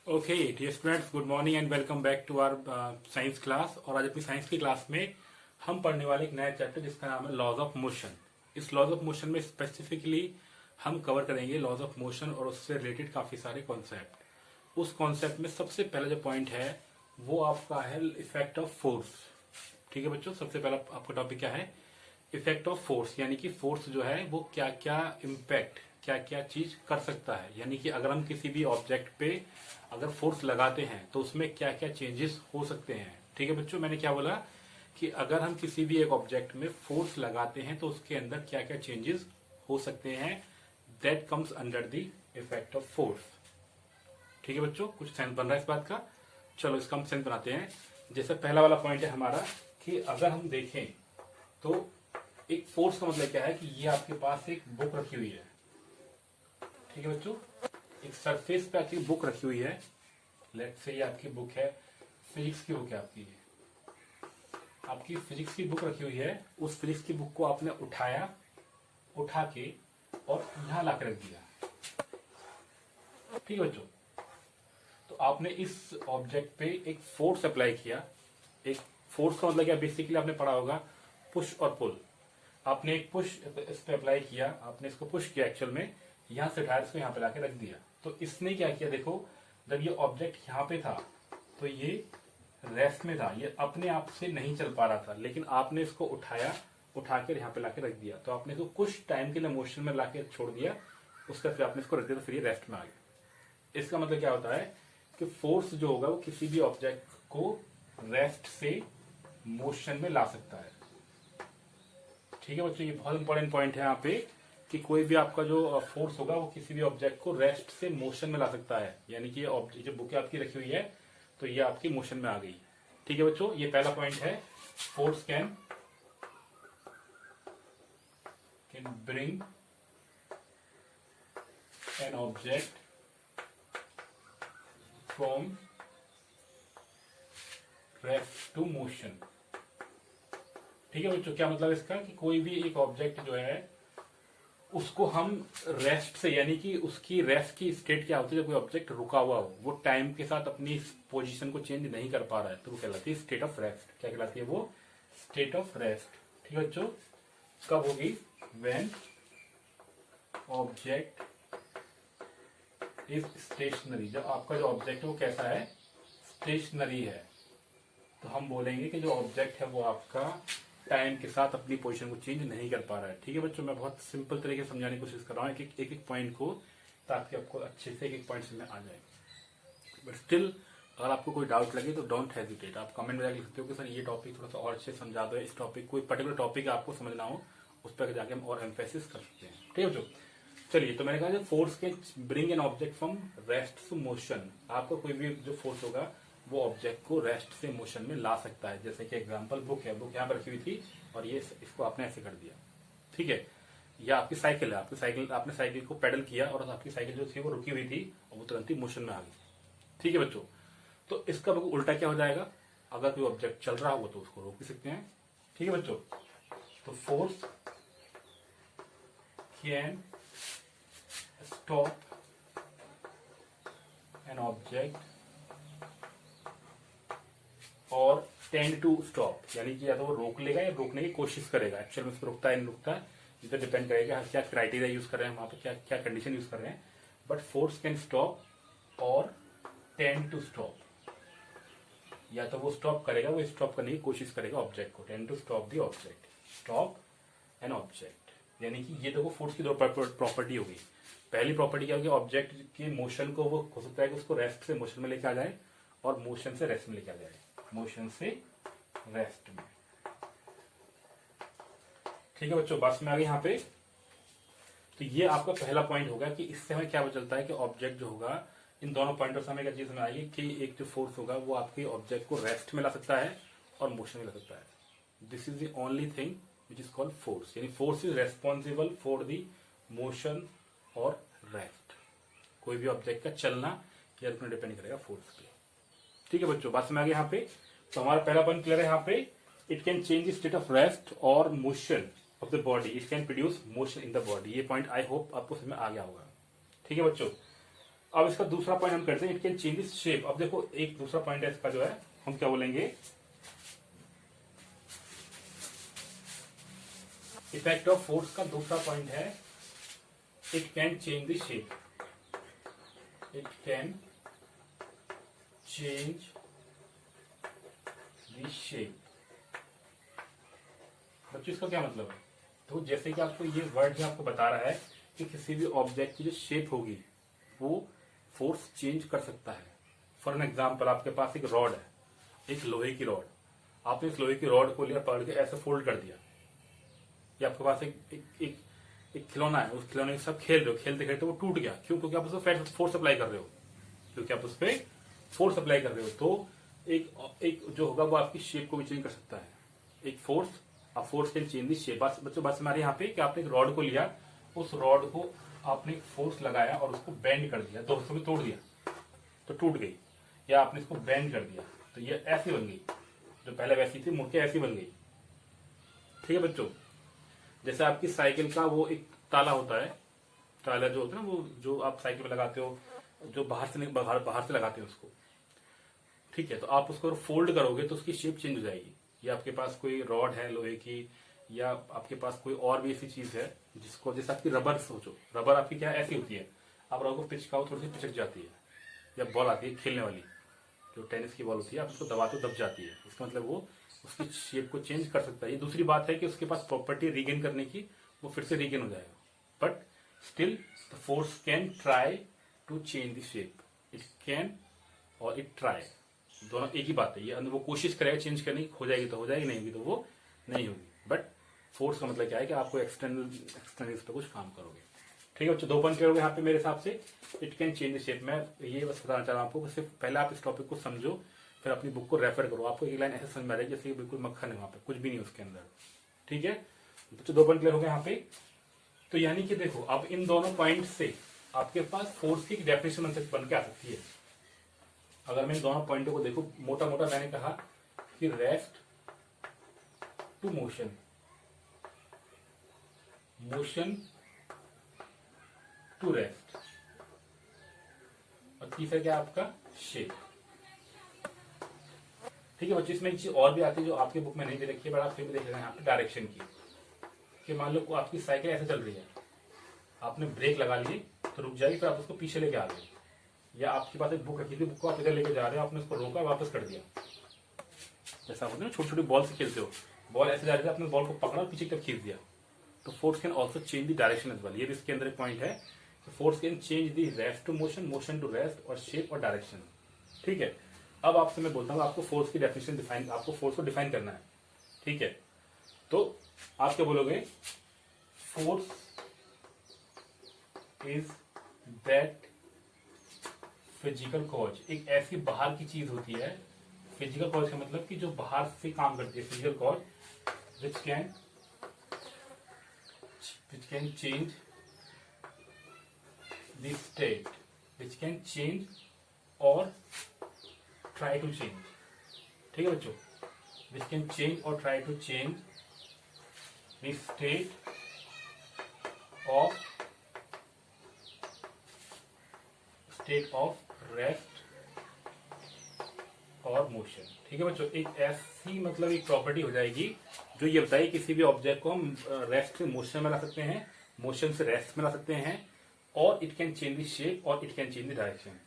Okay dear students, good morning and welcome back to our science class. और आज अपनी science की class में हम पढ़ने वाले एक नया चैप्टर जिसका नाम है लॉज ऑफ मोशन। इस लॉज ऑफ मोशन में स्पेसिफिकली हम कवर करेंगे लॉज ऑफ मोशन और उससे रिलेटेड काफी सारे कॉन्सेप्ट। उस कॉन्सेप्ट में सबसे पहला जो पॉइंट है वो आपका है इफेक्ट ऑफ फोर्स। ठीक है बच्चों, सबसे पहला आपका टॉपिक क्या है? इफेक्ट ऑफ फोर्स, यानी कि फोर्स जो है वो क्या क्या इम्पैक्ट, क्या क्या चीज कर सकता है। यानी कि अगर हम किसी भी ऑब्जेक्ट पे अगर फोर्स लगाते हैं तो उसमें क्या क्या चेंजेस हो सकते हैं। ठीक है बच्चों, मैंने क्या बोला कि अगर हम किसी भी एक ऑब्जेक्ट में फोर्स लगाते हैं तो उसके अंदर क्या क्या चेंजेस हो सकते हैं, that comes under the effect of force. ठीक है बच्चों, कुछ सेंस बन रहा है इस बात का? चलो इसका हम सेंस बनाते हैं। जैसे पहला वाला पॉइंट है हमारा कि अगर हम देखें तो एक फोर्स का मतलब क्या है कि ये आपके पास एक बुक रखी हुई है। ठीक है बच्चों, एक सरफेस पे आपकी बुक रखी हुई है। लेट्स से ये आपकी बुक है, फिजिक्स की बुक है आपकी, आपकी फिजिक्स की बुक रखी हुई है। उस फिजिक्स की बुक को आपने उठाया, उठा के और यहां लाकर रख दिया। ठीक है बच्चों, तो आपने इस ऑब्जेक्ट पे एक फोर्स अप्लाई किया। एक फोर्स का मतलब क्या, बेसिकली आपने पढ़ा होगा पुश और पुल। आपने एक पुश इस पे अप्लाई किया, आपने इसको पुश किया, एक्चुअल में यहां से उठाया, इसको यहां पे लाके रख दिया। तो इसने क्या किया, देखो जब ये ऑब्जेक्ट यहां पे था तो ये रेस्ट में था, ये अपने आप से नहीं चल पा रहा था, लेकिन आपने इसको उठाया, उठाकर यहाँ पे लाके रख दिया। तो आपने इसको कुछ टाइम के लिए मोशन में लाके छोड़ दिया, उसका फिर आपने इसको रख दिया, तो फिर ये रेस्ट में आ गया। इसका मतलब क्या होता है कि फोर्स जो होगा वो किसी भी ऑब्जेक्ट को रेस्ट से मोशन में ला सकता है। ठीक है बच्चों, ये बहुत इंपॉर्टेंट पॉइंट है यहाँ पे कि कोई भी आपका जो फोर्स होगा वो किसी भी ऑब्जेक्ट को रेस्ट से मोशन में ला सकता है। यानी कि ये जो बुक आपकी रखी हुई है तो ये आपकी मोशन में आ गई। ठीक है बच्चों, ये पहला पॉइंट है, force can bring an object from rest to motion. ठीक है बच्चों, क्या मतलब इसका कि कोई भी एक ऑब्जेक्ट जो है उसको हम रेस्ट से, यानी कि उसकी रेस्ट की स्टेट क्या होती है, जब कोई ऑब्जेक्ट रुका हुआ हो, वो टाइम के साथ अपनी पोजीशन को चेंज नहीं कर पा रहा है, तो वो कहलाती है स्टेट ऑफ रेस्ट। क्या कहलाती है वो? State of rest. ठीक है बच्चों, कब होगी? When object is stationary. जब आपका जो ऑब्जेक्ट है वो कैसा है? स्टेशनरी है। तो हम बोलेंगे कि जो ऑब्जेक्ट है वो आपका टाइम के साथ अपनी पोजीशन को चेंज नहीं कर पा रहा है। ठीक है बच्चों, मैं बहुत सिंपल तरीके से समझाने की कोशिश कर रहा हूँ एक एक पॉइंट को, ताकि आपको अच्छे से एक एक पॉइंट समझ आ जाए। बट स्टिल अगर आपको कोई डाउट लगे तो डोंट हेजिटेट, आप कमेंट में जाकर लिख सकते हो कि सर ये टॉपिक थोड़ा सा और अच्छे समझा दो, इस टॉपिक कोई पर्टिकुलर टॉपिक आपको समझना हो उस पर जाके हम और एम्फेसिस कर सकते हैं। ठीक है बच्चों, चलिए, तो मैंने कहा फोर्स के bring an object from rest to motion. आपका कोई भी जो फोर्स होगा वो ऑब्जेक्ट को रेस्ट से मोशन में ला सकता है। जैसे कि एग्जांपल बुक है, बुक यहाँ पर रखी हुई थी और ये इसको आपने ऐसे कर दिया। ठीक है, या आपकी साइकिल है, आपकी साइकिल, आपने साइकिल को पेडल किया और आपकी साइकिल जो थी वो रुकी हुई थी और वो तुरंत ही मोशन में आ गई। ठीक है बच्चों, तो इसका उल्टा क्या हो जाएगा, अगर कोई ऑब्जेक्ट चल रहा हो तो उसको रोक भी सकते हैं। ठीक है बच्चों, तो force can stop an object और टेंड टू स्टॉप, यानी कि या तो वो रोक लेगा या रोकने की कोशिश करेगा। एक्चुअल में उसको रुकता है नहीं रुकता है, इस पर डिपेंड करेगा क्या क्राइटेरिया यूज कर रहे हैं, वहां पर क्या क्या कंडीशन यूज कर रहे हैं। बट फोर्स कैन स्टॉप और टेंड टू स्टॉप, या तो वो स्टॉप करेगा, वो स्टॉप करने की कोशिश करेगा ऑब्जेक्ट को। Tend to stop the object, stop an object, यानी कि ये देखो फोर्स की दो प्रॉपर्टी होगी। पहली प्रॉपर्टी क्या होगी, ऑब्जेक्ट के मोशन को वो हो सकता है कि उसको रेस्ट से मोशन में लेके आ जाए और मोशन से रेस्ट में लेके आ जाए, मोशन से रेस्ट में। ठीक है बच्चों, बात में आ गई यहाँ पे। तो ये आपका पहला पॉइंट होगा कि इससे हमें क्या पता चलता है कि ऑब्जेक्ट जो होगा, इन दोनों पॉइंटों से हमें क्या चीज में आएगी कि एक जो फोर्स होगा वो आपके ऑब्जेक्ट को रेस्ट में ला सकता है और मोशन में ला सकता है। This is the only thing which is called force, यानी force is responsible for the motion और रेस्ट। कोई भी ऑब्जेक्ट का चलना या रुकना डिपेंड करेगा फोर्स पे। ठीक है बच्चों, बात में आ गई यहाँ पे। तो हमारा पहला पॉइंट क्लियर है यहाँ पे, it can change the state of rest और motion of the body, it can produce motion in the body. ये पॉइंट आई होप आपको समझ में आ गया होगा। ठीक है बच्चों, अब इसका दूसरा पॉइंट हम करते हैं, इट कैन चेंज शेप। अब देखो एक दूसरा पॉइंट है इसका जो है, हम क्या बोलेंगे, इफेक्ट ऑफ फोर्स का दूसरा पॉइंट है, it can change the shape. It can change the shape. बच्चों इसका क्या मतलब है? तो जैसे कि आपको ये वर्ड आपको बता रहा है कि किसी भी ऑब्जेक्ट की जो शेप होगी वो फोर्स चेंज कर सकता है। फॉर एन एग्जाम्पल, आपके पास एक रॉड है, एक लोहे की रॉड। आपने इस लोहे की रॉड को लिया, पकड़ के ऐसे फोल्ड कर दिया। या आपके पास एक खिलौना है, उस खिलौने के साथ खेल रहे हो, खेलते खेलते वो टूट गया। क्यों? क्योंकि आप उस पर फोर्स अप्लाई कर रहे हो। क्योंकि आप उस पर फोर्स अप्लाई कर रहे हो, तो एक जो होगा वो आपकी शेप को भी चेंज कर सकता है। एक फोर्स, आप force can change the shape. बच्चों बात हमारे यहाँ पे कि आपने एक रॉड को लिया, उस रॉड को आपने फोर्स लगाया और उसको बेंड कर दिया, दो हिस्सों में तोड़ दिया तो टूट गई। या आपने इसको बेंड कर दिया तो ये ऐसी बन गई, जो पहले वैसी थी मुड़ के ऐसी बन गई। ठीक है बच्चों, जैसे आपकी साइकिल का वो एक ताला होता है, ताला जो होता है ना, वो जो आप साइकिल में लगाते हो, जो बाहर से लगाते हो उसको। ठीक है, तो आप उसको फोल्ड करोगे तो उसकी शेप चेंज हो जाएगी। या आपके पास कोई रॉड है लोहे की, या आपके पास कोई और भी ऐसी चीज है जिसको, जैसे आपकी रबर सोचो, रबर आपकी क्या ऐसी होती है, आप रबर को पिचकाओ थोड़ी सी पिचक जाती है। या बॉल आती है खेलने वाली, जो टेनिस की बॉल होती है, आप उसको दबाते हो दब जाती है। इसका मतलब वो उसकी शेप को चेंज कर सकता है। ये दूसरी बात है कि उसके पास प्रॉपर्टी रीगेन करने की, वो फिर से रीगेन हो जाएगा। But still the force can try to change the shape. It can और इट ट्राई, दोनों एक ही बात है। ये वो कोशिश करेगा चेंज करने की, हो जाएगी तो हो जाएगी, नहीं होगी तो वो नहीं होगी। बट फोर्स का मतलब क्या है कि आपको एक्सटर्नल इस पर कुछ काम करोगे। ठीक है बच्चों, 2 पॉइंट करोगे यहाँ पे मेरे हिसाब से। It can change the shape. मैं ये बस बताना चाह रहा हूँ आपको, सिर्फ पहले आप इस टॉपिक को समझो, फिर अपनी बुक को रेफर करो। आपको एक लाइन ऐसे समझ में आ जाएगी जैसे बिल्कुल मक्खन है, वहां पे कुछ भी नहीं उसके अंदर। ठीक है बच्चों, 2 पॉइंट क्लियर हो गए यहाँ पे। तो यानी कि देखो, अब इन दोनों पॉइंट से आपके पास फोर्स की डेफिनेशन बन के आ सकती है। अगर मैं इन दोनों पॉइंटों को देखो, मोटा मोटा मैंने कहा कि rest to motion, motion to rest, और तीसरा क्या आपका शेप। ठीक है बच्चों, इसमें एक चीज और भी आती है जो आपकी बुक में नहीं दे रखी है, बट आप फिर भी देख लेना यहाँ पे डायरेक्शन की। कि मान लो आपकी साइकिल ऐसे चल रही है, आपने ब्रेक लगा लिए तो रुक जाएगी, फिर आप उसको पीछे लेके आ गए। या आपके पास एक बुक रखी थी, बुक को आप इधर लेके जा रहे हो, आपने उसको रोका वापस कर दिया। जैसा होता है ना, छोटी छोटी बॉल से खेलते हो, बॉल ऐसे जा रही है, आपने बॉल को पकड़ा और पीछे की तरफ खींच दिया। तो force can also change the direction as well. ये भी इसके अंदर एक पॉइंट है, force can change the rest to motion, motion to rest, और शेप और डायरेक्शन। ठीक है, अब आपसे मैं बोलता हूँ आपको फोर्स की डेफिनेशन डिफाइन, आपको फोर्स को डिफाइन करना है। ठीक है, तो आप क्या बोलोगे? Force is that physical cause, एक ऐसी बाहर की चीज होती है। फिजिकल कॉज का मतलब कि जो बाहर से काम करती है, physical cause which can change the state, which can change और ट्राई टू चेंज। ठीक है बच्चों, विच कैन चेंज और try to change the state of rest और मोशन। ठीक है बच्चों, एक ऐसी मतलब एक प्रॉपर्टी हो जाएगी जो ये बताए किसी भी ऑब्जेक्ट को हम रेस्ट से मोशन में ला सकते हैं, मोशन से रेस्ट में ला सकते हैं, और it can change the shape और it can change the direction.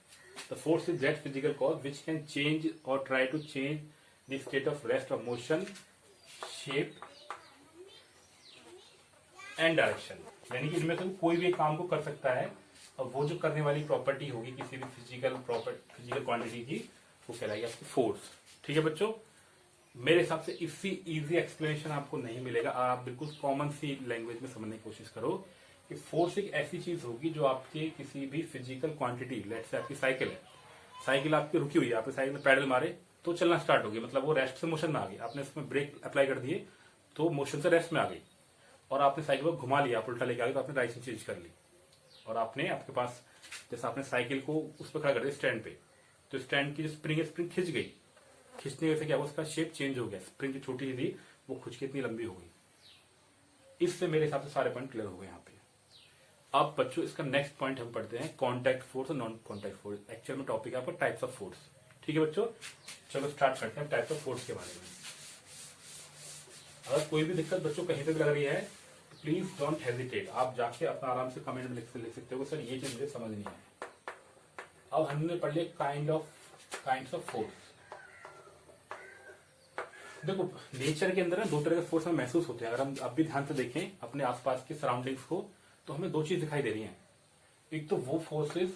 The force is that physical cause which can change और try to change the state of rest और मोशन, शेप एंड डायरेक्शन। यानी कि इनमें से कोई भी काम को कर सकता है, और वो जो करने वाली प्रॉपर्टी होगी किसी भी फिजिकल क्वांटिटी की, वो कहलाएगी आपकी फोर्स। ठीक है बच्चों, मेरे हिसाब से इससे इजी एक्सप्लेनेशन आपको नहीं मिलेगा। आप बिल्कुल कॉमन सी लैंग्वेज में समझने की कोशिश करो कि फोर्स एक ऐसी चीज होगी जो आपके किसी भी फिजिकल क्वांटिटी, लेट से आपकी साइकिल है, साइकिल आपकी रुकी हुई है, आपने साइकिल में पैडल मारे तो चलना स्टार्ट हो गया, मतलब वो रेस्ट से मोशन में आ गई। आपने इसमें ब्रेक अप्लाई कर दिए तो मोशन से रेस्ट में आ गई, और आपने साइकिल को घुमा लिया, आप उल्टा लेके आ गए तो आपने डायरेक्शन चेंज कर ली। और आपने आपके पास जैसे आपने साइकिल को उस पर खड़ा कर दिया स्टैंड पे, तो स्टैंड की जो स्प्रिंग है, स्प्रिंग खिंच गई, खिंचने की वजह से क्या हुआ, उसका शेप चेंज हो गया। स्प्रिंग की छोटी सी थी, वो खुच के इतनी लंबी हो गई। इससे मेरे हिसाब से सारे पॉइंट क्लियर हो गए यहाँ पे। अब बच्चों इसका नेक्स्ट पॉइंट हम पढ़ते हैं कॉन्टैक्ट फोर्स और नॉन कॉन्टैक्ट फोर्स। एक्चुअल में टॉपिक है आपका टाइप्स ऑफ फोर्स। ठीक है बच्चों, चलो स्टार्ट करते हैं टाइप्स ऑफ फोर्स के बारे में। अगर कोई भी दिक्कत बच्चों कहीं पे भी लग रही है प्लीज डोंट हेजिटेट, आप जाके अपना आराम से कमेंट में लिख सकते हो सर ये चीज मुझे समझ नहीं है। अब हमने पढ़ लिया काइंड्स ऑफ फोर्स। देखो नेचर के अंदर ना दो तरह के फोर्स हमें महसूस होते हैं। अगर हम अब भी ध्यान से देखें अपने आसपास की सराउंडिंग्स को तो हमें दो चीज दिखाई दे रही हैं। एक तो वो फोर्सेस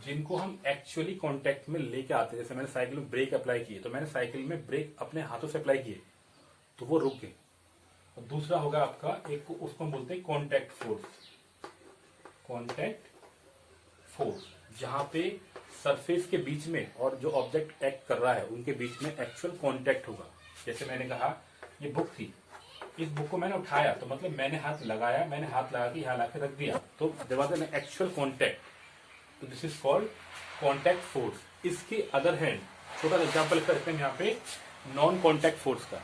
जिनको हम एक्चुअली कांटेक्ट में लेके आते हैं, जैसे मैंने साइकिल में ब्रेक अप्लाई किए तो मैंने साइकिल में ब्रेक अपने हाथों से अप्लाई किए तो वो रुक गए। और दूसरा होगा आपका एक उसको हम बोलते हैं कांटेक्ट फोर्स, जहां पे सरफेस के बीच में और जो ऑब्जेक्ट एक्ट कर रहा है उनके बीच में एक्चुअल कांटेक्ट होगा। जैसे मैंने कहा ये बुक थी, इस बुक को मैंने उठाया तो मतलब मैंने हाथ लगाया, मैंने हाथ लगा के यहाँ लाके रख दिया तो there was an actual contact, तो this is called contact force. इसके अदर हैंड छोटा सा एग्जाम्पल करते हैं यहाँ पे नॉन कांटेक्ट फोर्स का।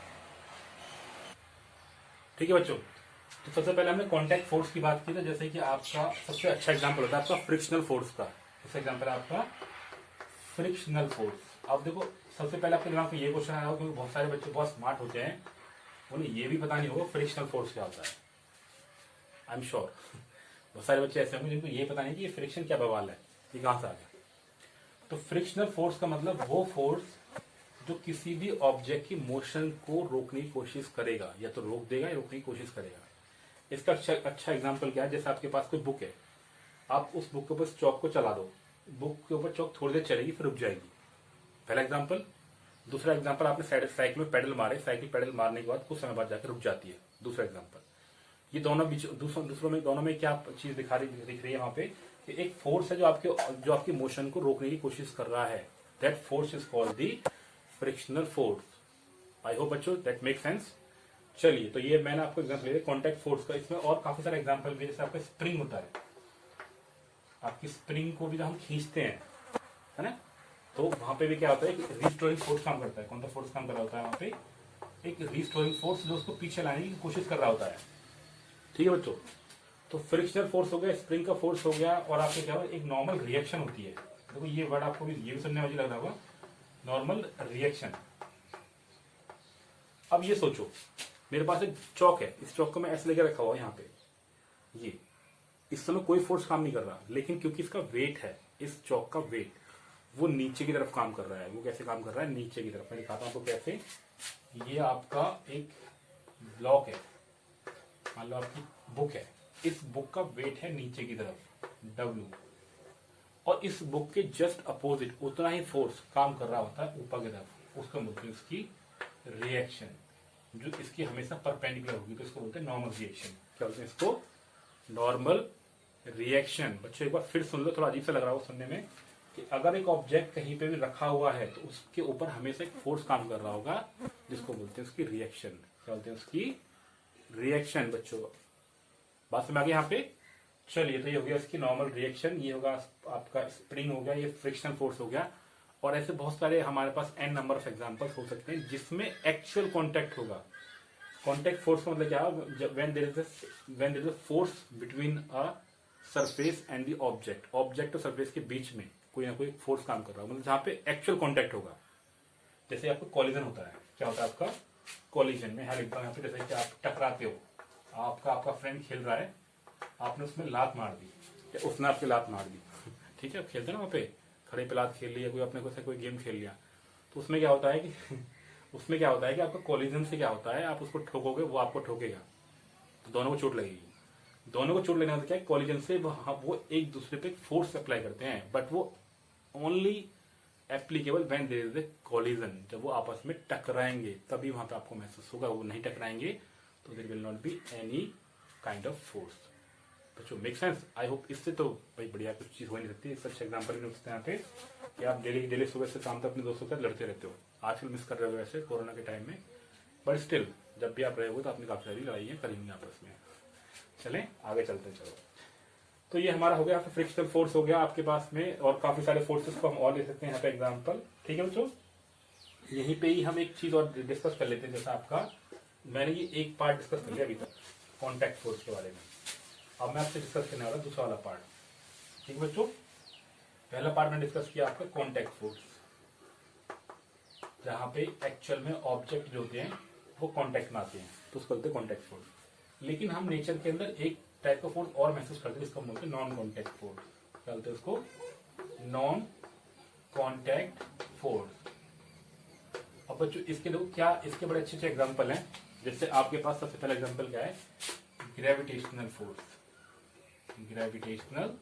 ठीक है बच्चों, तो सबसे पहले हमने कांटेक्ट फोर्स की बात की थी, जैसे कि आपका सबसे अच्छा एग्जांपल होता है आपका फ्रिक्शनल फोर्स का। जैसे एग्जांपल है आपका फ्रिक्शनल फोर्स। अब देखो सबसे पहले आपके दिमाग में ये क्वेश्चन आया होगा क्योंकि बहुत सारे बच्चे बहुत स्मार्ट होते हैं, उन्हें ये भी पता नहीं होगा फ्रिक्शनल फोर्स क्या होता है। आई एम श्योर बहुत सारे बच्चे ऐसे होंगे जिनको ये पता नहीं कि ये फ्रिक्शन क्या बवाल है, ये कहां से आ गया। तो फ्रिक्शनल फोर्स का मतलब वो फोर्स जो किसी भी ऑब्जेक्ट की मोशन को रोकने की कोशिश करेगा, या तो रोक देगा या रोकने की कोशिश करेगा। इसका अच्छा एग्जांपल क्या है, जैसे आपके पास कोई बुक है, आप उस बुक के ऊपर चौक को चला दो, बुक के ऊपर चौक थोड़ी देर चलेगी फिर रुक जाएगी, पहला एग्जांपल। दूसरा एग्जांपल आपने साइकिल में पेडल मारे, साइकिल पेडल मारने के बाद कुछ समय बाद जाकर रुक जाती है, दूसरा एग्जांपल। ये दोनों में क्या चीज दिख रही है वहां पे कि एक फोर्स है जो आपकी मोशन को रोकने की कोशिश कर रहा है। That force is called the frictional force. I hope बच्चों दैट मेक सेंस। चलिए, तो ये मैंने आपको एग्जांपल दिया कॉन्टैक्ट फोर्स का। इसमें और काफी सारे एग्जांपल भी, जैसे आपका स्प्रिंग होता है, आपकी स्प्रिंग को भी जब हम खींचते हैं है ना, तो वहां पे भी क्या होता है कि रिस्टोरिंग फोर्स काम करता है। कौन सा फोर्स काम कर रहा होता है वहां पे, एक रिस्टोरिंग फोर्स जो उसको पीछे लाने की कोशिश कर रहा होता है। ठीक है बच्चों, तो फ्रिक्शनल फोर्स हो गया, स्प्रिंग का फोर्स हो गया, और आपके क्या एक नॉर्मल रिएक्शन होती है। देखो ये वर्ड आपको भी ये भी सुनने में लग रहा होगा, नॉर्मल रिएक्शन। अब ये सोचो मेरे पास एक चौक है, इस चौक को मैं ऐसे लेकर रखा हुआ यहाँ पे, ये इस समय कोई फोर्स काम नहीं कर रहा, लेकिन क्योंकि इसका वेट है, इस चौक का वेट, वो नीचे की तरफ काम कर रहा है। वो कैसे काम कर रहा है, नीचे की तरफ। मैं दिखाता हूं आपको कैसे। ये आपका एक ब्लॉक है, मान लो आपकी बुक है, इस बुक का वेट है नीचे की तरफ W, और इस बुक के जस्ट अपोजिट उतना ही फोर्स काम कर रहा होता है ऊपर की तरफ, उसको बोलते हैं इसकी रिएक्शन, जो इसकी हमेशा परपेंडिकुलर होगी, तो इसको बोलते हैं नॉर्मल रिएक्शन। क्या बोलते हैं इसको, नॉर्मल रिएक्शन। बच्चों एक बार फिर सुन लो, थोड़ा अजीब सा लग रहा होगा सुनने में, कि अगर एक ऑब्जेक्ट कहीं पे भी रखा हुआ है तो उसके ऊपर हमेशा एक फोर्स काम कर रहा होगा, जिसको बोलते हैं उसकी रिएक्शन। क्या बोलते हैं उसकी रिएक्शन। बच्चों बात समझ आ गई यहाँ पे। चलिए, तो ये हो गया इसकी नॉर्मल रिएक्शन, ये होगा आपका स्प्रिंग हो गया, ये फ्रिक्शनल फोर्स हो गया। और ऐसे बहुत सारे हमारे पास n नंबर ऑफ एग्जांपल्स हो सकते हैं जिसमें एक्चुअल कांटेक्ट होगा। कांटेक्ट फोर्स का मतलब क्या है, when there is a force between a surface and the object, object और सरफेस के बीच में कोई ना कोई फोर्स काम कर रहा है, मतलब जहां पे एक्चुअल कांटेक्ट होगा। जैसे आपका कॉलिजन होता है, क्या होता है आपका कॉलिजन में, हर एकदम यहाँ पे जैसे कि आप टकराते हो, आपका फ्रेंड खेल रहा है, आपने उसमें लात मार दी या उसने आपकी लात मार दी, ठीक है, खेलते ना वहाँ पे खड़े पे लात खेल लिया, कोई अपने कोई गेम खेल लिया, तो उसमें क्या होता है कि आपका कॉलिजन से क्या होता है, आप उसको ठोकोगे, वो आपको ठोकेगा, तो दोनों को चोट लगेगी। दोनों को चोट लगने का क्या है, कॉलिजन से वो एक दूसरे पे फोर्स अप्लाई करते हैं, बट वो only applicable when there is a collision. जब वो आपस में टकराएंगे तभी वहां पे आपको महसूस होगा, वो नहीं टकराएंगे तो there will not be any kind of force. बच्चों मेक सेंस, आई होप। इससे तो भाई बढ़िया कुछ चीज हो नहीं सकती। इससे अच्छा एग्जाम्पल भी हो सकते हैं यहाँ पे कि आप डेली सुबह से शाम तक अपने दोस्तों के साथ लड़ते रहते हो। आजकल मिस कर रहे हो वैसे कोरोना के टाइम में, बट स्टिल जब भी आप रहे हो तो आपने काफी सारी लड़ाइयाँ करी होंगी आपस में। चलें आगे चलते हैं। चलो, तो ये हमारा हो गया फ्रिक्शनल फोर्स हो गया आपके पास में, और काफी सारे फोर्सेस को हम और ले सकते हैं यहाँ पे एग्जांपल। ठीक है बच्चों, यहीं पे ही हम एक चीज और डिस्कस कर लेते हैं। जैसा आपका मैंने ये एक पार्ट डिस्कस कर लिया अभी तक कांटेक्ट फोर्स के बारे में। अब मैं आपसे डिस्कस करने वाला दूसरा वाला पार्ट। ठीक है बच्चों, पहला पार्ट मैंने डिस्कस किया आपका कॉन्टैक्ट फोर्स, जहां पे एक्चुअल में ऑब्जेक्ट जो होते हैं वो कॉन्टैक्ट में आते हैं तो उसको बोलते हैं कॉन्टैक्ट फोर्स। लेकिन हम नेचर के अंदर एक टाइप का फोर्स और महसूस करते हैं, इसको हम बोलते हैं नॉन कॉन्टैक्ट फोर्स। क्या बोलते हैं उसको? Non contact force. अब बच्चों इसके लोग क्या, इसके बड़े अच्छे अच्छे एग्जाम्पल हैं। जैसे आपके पास सबसे पहला एग्जाम्पल क्या है? Gravitational force. ग्रेविटेशनल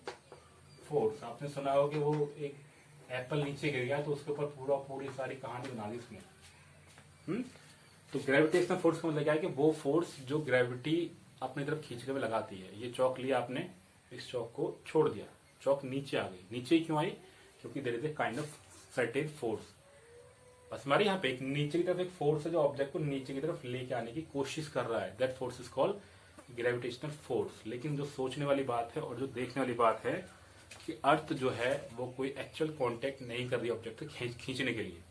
फोर्स आपने सुना होगा कि वो एक एप्पल नीचे गिर गया तो उसके ऊपर पूरी सारी कहानी बना दी उसने। तो ग्रेविटेशनल फोर्स का मतलब क्या है कि वो फोर्स जो ग्रेविटी अपनी तरफ खींचने में लगाती है। ये चौक लिया आपने, इस चौक को छोड़ दिया, चौक नीचे आ गई। नीचे ही क्यों आई? क्योंकि there is a kind of certain force. बस हमारे यहाँ पे एक नीचे की तरफ एक फोर्स है जो ऑब्जेक्ट को नीचे की तरफ लेके आने की कोशिश कर रहा है। That force is called gravitational force. लेकिन जो सोचने वाली बात है और जो देखने वाली बात है कि अर्थ जो है वो कोई एक्चुअल कांटेक्ट नहीं कर रही ऑब्जेक्ट से खींचने के लिए।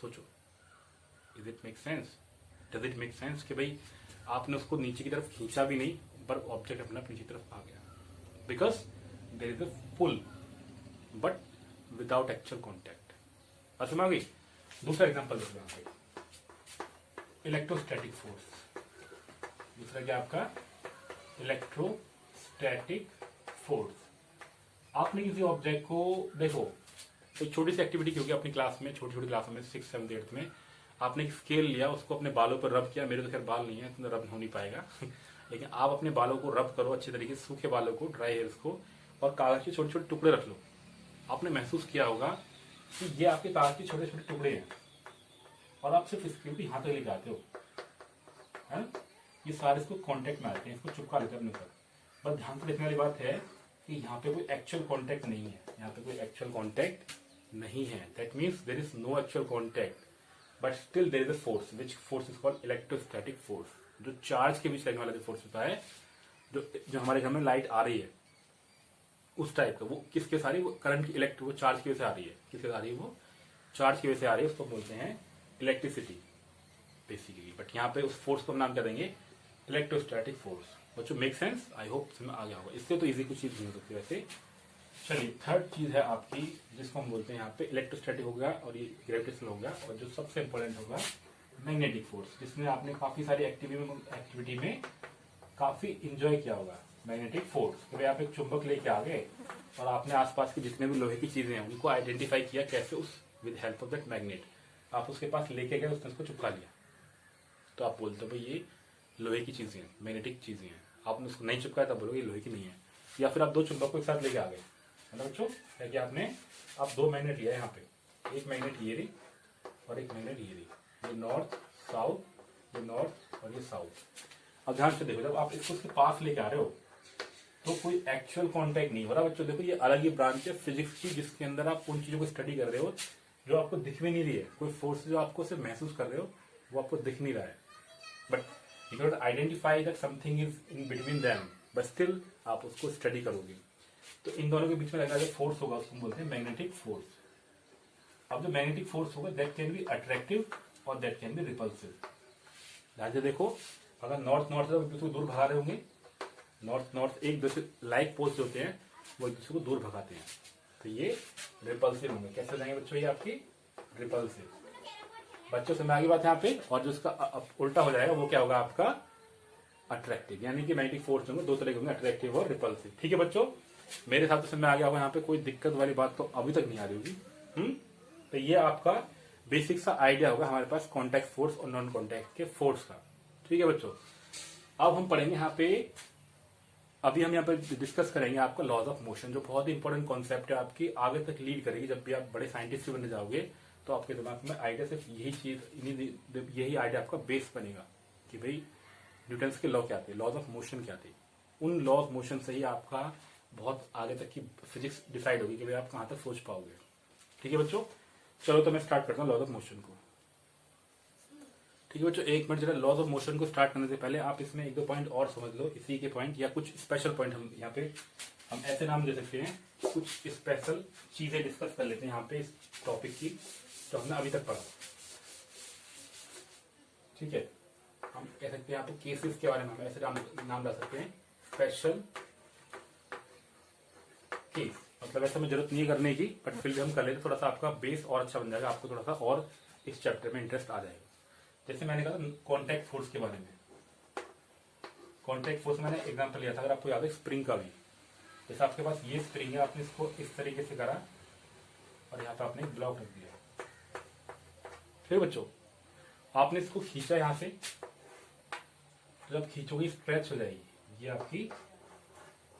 सोचो, is it make sense? Does it make sense कि भाई आपने उसको नीचे की तरफ खींचा भी नहीं पर ऑब्जेक्ट अपना नीचे की तरफ आ गया? Because there is a pull but without actual contact. समझ आ गई? दूसरा एग्जाम्पल देखो यहाँ पे, इलेक्ट्रोस्टैटिक फोर्स। दूसरा क्या आपका? Electrostatic force. आपने किसी ऑब्जेक्ट को देखो, एक छोटी सी एक्टिविटी क्योंकि अपनी क्लास में, छोटी छोटी क्लासों में 6, 7, 8 में आपने एक स्केल लिया, उसको अपने बालों पर रब किया। मेरे तो खैर बाल नहीं है तो रब हो नहीं पाएगा लेकिन आप अपने बालों को रब करो अच्छे तरीके से, सूखे बालों को, ड्राई हेयर्स को, और कागज के छोटे छोटे टुकड़े रख लो। आपने महसूस किया होगा कि ये आपके कागज के छोटे छोटे टुकड़े हैं और आप सिर्फ स्केल भी हाथ लेके आते हो, है ना? ये सारे इसको कॉन्टेक्ट में आते हैं, इसको चिपका लेते हैं अपने ऊपर। बस ध्यान से देखने वाली बात है कि यहाँ पे कोई एक्चुअल कॉन्टैक्ट नहीं है। यहाँ पे कोई एक्चुअल कॉन्टैक्ट नहीं है। That means there is no actual contact but still there is a force which force is called electrostatic force. जो चार्ज के बीच लगने वाला जो फोर्स होता है, जो हमारे घर में लाइट आ रही है उस टाइप का, वो किसके आ रही है? वो करंट की वो चार्ज की वजह से आ रही है। किसके आ रही है? वो चार्ज की वजह से आ रही है। उसको बोलते हैं इलेक्ट्रिसिटी बेसिकली। बट यहाँ पे उस फोर्स को हम नाम क्या देंगे? Electrostatic force. बच्चों मेक सेंस? आई होप समझ आ गया होगा। इससे तो इजी कुछ चीज नहीं हो सकती वैसे। चलिए, थर्ड चीज है आपकी जिसको हम बोलते हैं यहाँ पे इलेक्ट्रोस्टैटिक हो गया और ये ग्रेविटेशनल हो गया, और जो सबसे इंपॉर्टेंट होगा मैग्नेटिक फोर्स, जिसमें आपने काफी सारी एक्टिविटी में काफी इंजॉय किया होगा। मैग्नेटिक फोर्स कि भाई आप एक चुंबक लेके आ गए और आपने आसपास की जितने भी लोहे की चीजें हैं उनको आइडेंटिफाई किया कैसे, उस with help of that magnet. आप उसके पास लेके गए, उसने उसको चिपका लिया, तो आप बोलते हो भाई ये लोहे की चीजें हैं, मैग्नेटिक चीजें हैं। आपने उसको नहीं चिपकाया तब बोलोगे लोहे की नहीं है। या फिर आप दो चुंबक को एक साथ लेके आ गए, मतलब बच्चों है कि आपने आप दो मैग्नेट लिया यहाँ पे, एक मैग्नेट ये रही और एक मैग्नेट ये रही, ये नॉर्थ साउथ, ये नॉर्थ और ये साउथ। अब ध्यान से देखो, जब आप इसको उसके पास लेके आ रहे हो तो कोई एक्चुअल कांटेक्ट नहीं हो रहा बच्चों। देखो ये अलग ही ब्रांच है फिजिक्स की जिसके अंदर आप उन चीजों को स्टडी कर रहे हो जो आपको दिख भी नहीं रही है। कोई फोर्स जो आपको सिर्फ महसूस कर रहे हो वो आपको दिख नहीं रहा है, but you can not identify that something is in between them, but still आप उसको स्टडी करोगे। तो इन दोनों के बीच में लगा जो फोर्स होगा उसको बोलते हैं मैग्नेटिक फोर्स। अब जो मैग्नेटिक फोर्स होगा दैट कैन बी अट्रैक्टिव और दैट कैन बी रिपल्सिव। ध्यान से देखो, अगर नॉर्थ नॉर्थ से बिल्कुल दूर भगा रहे होंगे, नॉर्थ नॉर्थ एक दूसरे लाइक पोल्स होते हैं वो एक दूसरे को दूर भगाते हैं, तो ये रिपल्सिव होंगे। कैसे जाएंगे बच्चों? ये आपकी रिपल्सिव। बच्चों से आगे बात यहाँ पे, और जो उसका उल्टा हो जाएगा वो क्या होगा? आपका अट्रैक्टिव। यानी कि मैग्नेटिक फोर्स होंगे दो तरह के होंगे, अट्रैक्टिव और रिपल्सिव। ठीक है बच्चों, मेरे हिसाब से आ गया होगा। यहाँ पे कोई दिक्कत वाली बात तो अभी तक नहीं आ रही होगी। तो ये आपका बेसिक सा आइडिया होगा हमारे पास कॉन्टैक्ट फोर्स और नॉन कॉन्टैक्ट के फोर्स का। ठीक है बच्चों, अब हम पढ़ेंगे यहाँ पे, अभी हम यहाँ पे डिस्कस करेंगे आपका लॉज ऑफ मोशन, जो बहुत ही इंपॉर्टेंट कॉन्सेप्ट है, आपकी आगे तक लीड करेगी। जब भी आप बड़े साइंटिस्ट बनने जाओगे तो आपके दिमाग में आइडिया सिर्फ यही चीज, यही आइडिया आपका बेस बनेगा कि भाई न्यूटन के लॉ क्या थे, लॉज ऑफ मोशन क्या थे। उन लॉ ऑफ मोशन से ही आपका बहुत आगे तक की फिजिक्स डिसाइड होगी कि भाई आप कहाँ तक सोच पाओगे। ठीक है बच्चों, चलो तो मैं स्टार्ट करता हूँ लॉज ऑफ मोशन को। ठीक है बच्चों, एक मिनट जरा लॉज ऑफ मोशन को स्टार्ट करने से पहले आप इसमें एक दो पॉइंट और समझ लो, इसी के पॉइंट या कुछ स्पेशल पॉइंट हम यहाँ पे हम ऐसे नाम दे सकते हैं, कुछ स्पेशल चीजें डिस्कस कर लेते हैं यहाँ पे इस टॉपिक की जो हमने अभी तक पढ़ा। ठीक है, हम कह सकते हैं यहाँ पे केसेस के बारे में हम ऐसे नाम ला सकते हैं स्पेशल केस, मतलब ऐसा में जरूरत नहीं है करने की, बट फिर भी हम कर लेते, थोड़ा सा आपका बेस और अच्छा बन जाएगा, आपको थोड़ा सा और इस चैप्टर में इंटरेस्ट आ जाएगा। जैसे मैंने कहा कॉन्टैक्ट फोर्स के बारे में, कॉन्टैक्ट फोर्स मैंने एग्जांपल लिया था, अगर आपको याद है स्प्रिंग का भी, जैसे आपके पास ये स्प्रिंग है, आपने इसको इस तरीके से करा और यहाँ पे आपने एक ब्लॉक रख दिया, फिर बच्चों आपने इसको खींचा यहाँ से, जब खींचोगे स्ट्रेच हो जाएगी, ये आपकी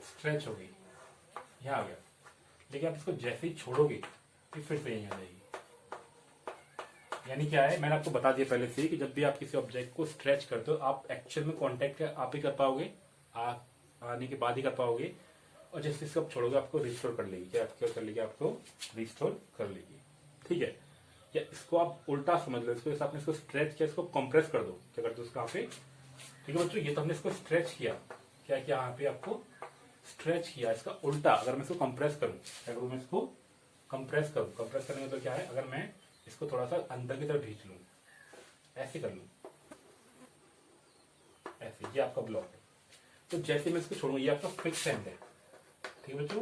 स्ट्रेच हो गई, यहाँ आ गया, लेकिन आप इसको जैसे ही छोड़ोगे फिर से यहीं आ जाएगी। यानी क्या है, मैंने आपको बता दिया पहले से कि जब भी आप किसी ऑब्जेक्ट को स्ट्रेच करते हो, आप एक्चुअल में कांटेक्ट आप ही कर पाओगे, आने के बाद ही कर पाओगे, और जैसे इसको आप छोड़ोगे आपको रिस्टोर कर लेगी, क्या कर लेगी, आपको रिस्टोर कर लेगी। ठीक है, या इसको आप उल्टा समझ लो, इसको आपने इसको स्ट्रेच किया, इसको कंप्रेस कर दो, क्या करते हो उसका पे। ठीक है बच्चों, ये तो हमने इसको स्ट्रेच किया, क्या किया यहाँ पे आपको स्ट्रेच किया, इसका उल्टा अगर मैं इसको कंप्रेस करूं, क्या करूं, मैं इसको कंप्रेस करूं, कंप्रेस करने में तो क्या है, अगर मैं इसको थोड़ा सा अंदर की तरफ खींच लूं, ऐसे कर लूं, ऐसे, ये आपका ब्लॉक है। तो जैसे मैं इसको छोड़ूंगा, ये आपका फिक्स एंड है। ठीक है बच्चों,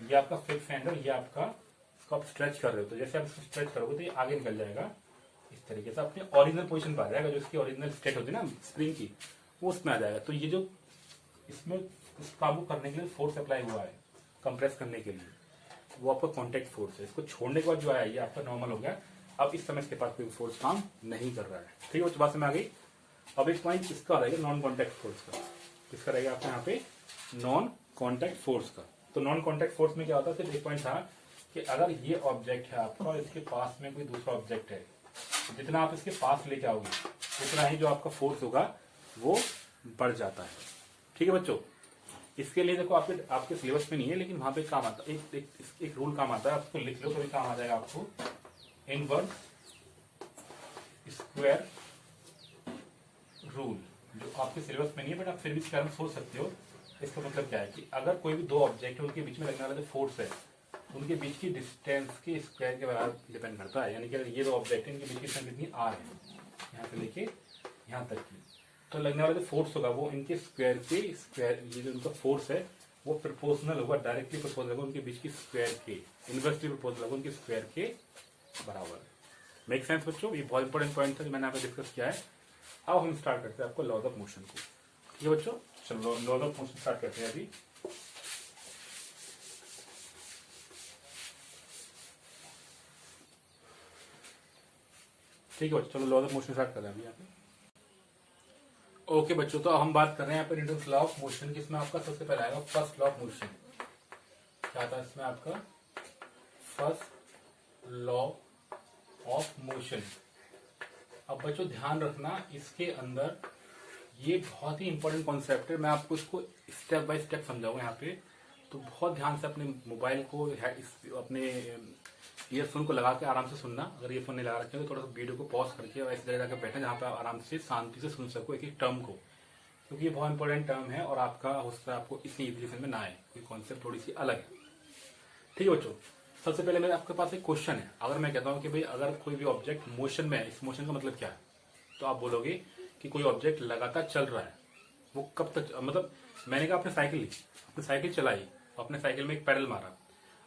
ये आपका फिक्स एंड है, ये आपका, इसको आप स्ट्रेच कर रहे हो, तो जैसे आप इसको स्ट्रेच करोगे तो ये आगे निकल जाएगा, इस तरीके से अपने ओरिजिनल पोजीशन पर आ जाएगा, जो इसकी ओरिजिनल स्टेट होती है ना स्प्रिंग की, वो उसमें आ जाएगा। तो ये जो इसमें इस काबू करने के लिए फोर्स अप्लाई हुआ है, कंप्रेस करने के लिए, वो आपका कांटेक्ट फोर्स है। इसको छोड़ने के बाद जो आया ये आपका नॉर्मल हो गया, अब इस समय इसके पास कोई फोर्स काम नहीं कर रहा है। ठीक है, उस बात में आ गई। अब एक पॉइंट इसका रहेगा नॉन कॉन्टैक्ट फोर्स का, किसका रहेगा आपका यहाँ पे, नॉन कॉन्टैक्ट फोर्स का। तो नॉन कॉन्टैक्ट फोर्स में क्या होता है, सिर्फ एक पॉइंट था कि अगर ये ऑब्जेक्ट है आपका और इसके पास में कोई दूसरा ऑब्जेक्ट है, जितना आप इसके पास लेके आओगे उतना ही जो आपका फोर्स होगा वो बढ़ जाता है। ठीक है बच्चों, इसके लिए देखो आपके सिलेबस में नहीं है, लेकिन वहां पे काम आता है, एक रूल काम आता है, आपको लिख लो तो भी काम आ जाएगा आपको, इनवर्स स्क्वायर रूल, जो आपके सिलेबस में नहीं है, बट आप फिर भी इसके बारे में सोच सकते हो। इसका मतलब क्या है कि अगर कोई भी दो ऑब्जेक्ट है, उनके बीच में लगने वाला जो फोर्स है, उनके बीच की डिस्टेंस के स्क्वायर के बराबर डिपेंड करता है। यानी कि अगर ये दो ऑब्जेक्ट है, इनके बीच की डिस्टेंस कितनी आर है, यहाँ से लेके यहाँ तक की, तो लगने वाला जो फोर्स होगा वो इनके स्क्वायर के स्क्वायर, ये जो उनका फोर्स है वो प्रोपोर्शनल होगा, डायरेक्टली प्रोपोर्शनल होगा उनके बीच की स्क्वायर के, इनवर्सली प्रोपोर्शनल होगा उनके स्क्वायर के बराबर। मेक सेंस बच्चों, ये बहुत इंपॉर्टेंट पॉइंट था जो मैंने यहाँ पे डिस्कस किया है। अब हम स्टार्ट करते हैं आपको लॉज ऑफ मोशन को। ठीक है बच्चों, चलो लॉज ऑफ मोशन स्टार्ट करते हैं अभी। ठीक है बच्चों, चलो लॉज ऑफ मोशन स्टार्ट कर रहे हैं अभी यहाँ पे। ओके बच्चों, तो अब हम बात कर रहे हैं यहाँ पे न्यूटन्स लॉ ऑफ मोशन की। इसमें आपका सबसे पहले आएगा फर्स्ट लॉ ऑफ मोशन। क्या था इसमें आपका, फर्स्ट लॉ ऑफ मोशन। अब बच्चों ध्यान रखना, इसके अंदर ये बहुत ही इंपॉर्टेंट कॉन्सेप्ट है, मैं आपको इसको स्टेप बाय स्टेप समझाऊंगा यहाँ पे। तो बहुत ध्यान से अपने मोबाइल को, अपने ईयरफोन को लगा के आराम से सुनना। अगर ईयरफोन नहीं लगा रखे तो थोड़ा सा वीडियो को पॉज करके और ऐसी जगह जाकर बैठे जहाँ पे आप आराम से शांति से सुन सको एक एक टर्म को, क्योंकि ये बहुत इंपॉर्टेंट टर्म है और आपका हो सकता है आपको इतनी इजीली समझ में ना आए, कोई कॉन्सेप्ट थोड़ी सी अलग है। ठीक है बच्चों, सबसे पहले मेरे आपके पास एक क्वेश्चन है। अगर मैं कहता हूँ कि भाई अगर कोई भी ऑब्जेक्ट मोशन में है, इस मोशन का मतलब क्या है, तो आप बोलोगे कि कोई ऑब्जेक्ट लगातार चल रहा है। वो कब तक, मतलब मैंने कहा आपने साइकिल ली, आपने साइकिल चलाई, आपने साइकिल में एक पैडल मारा,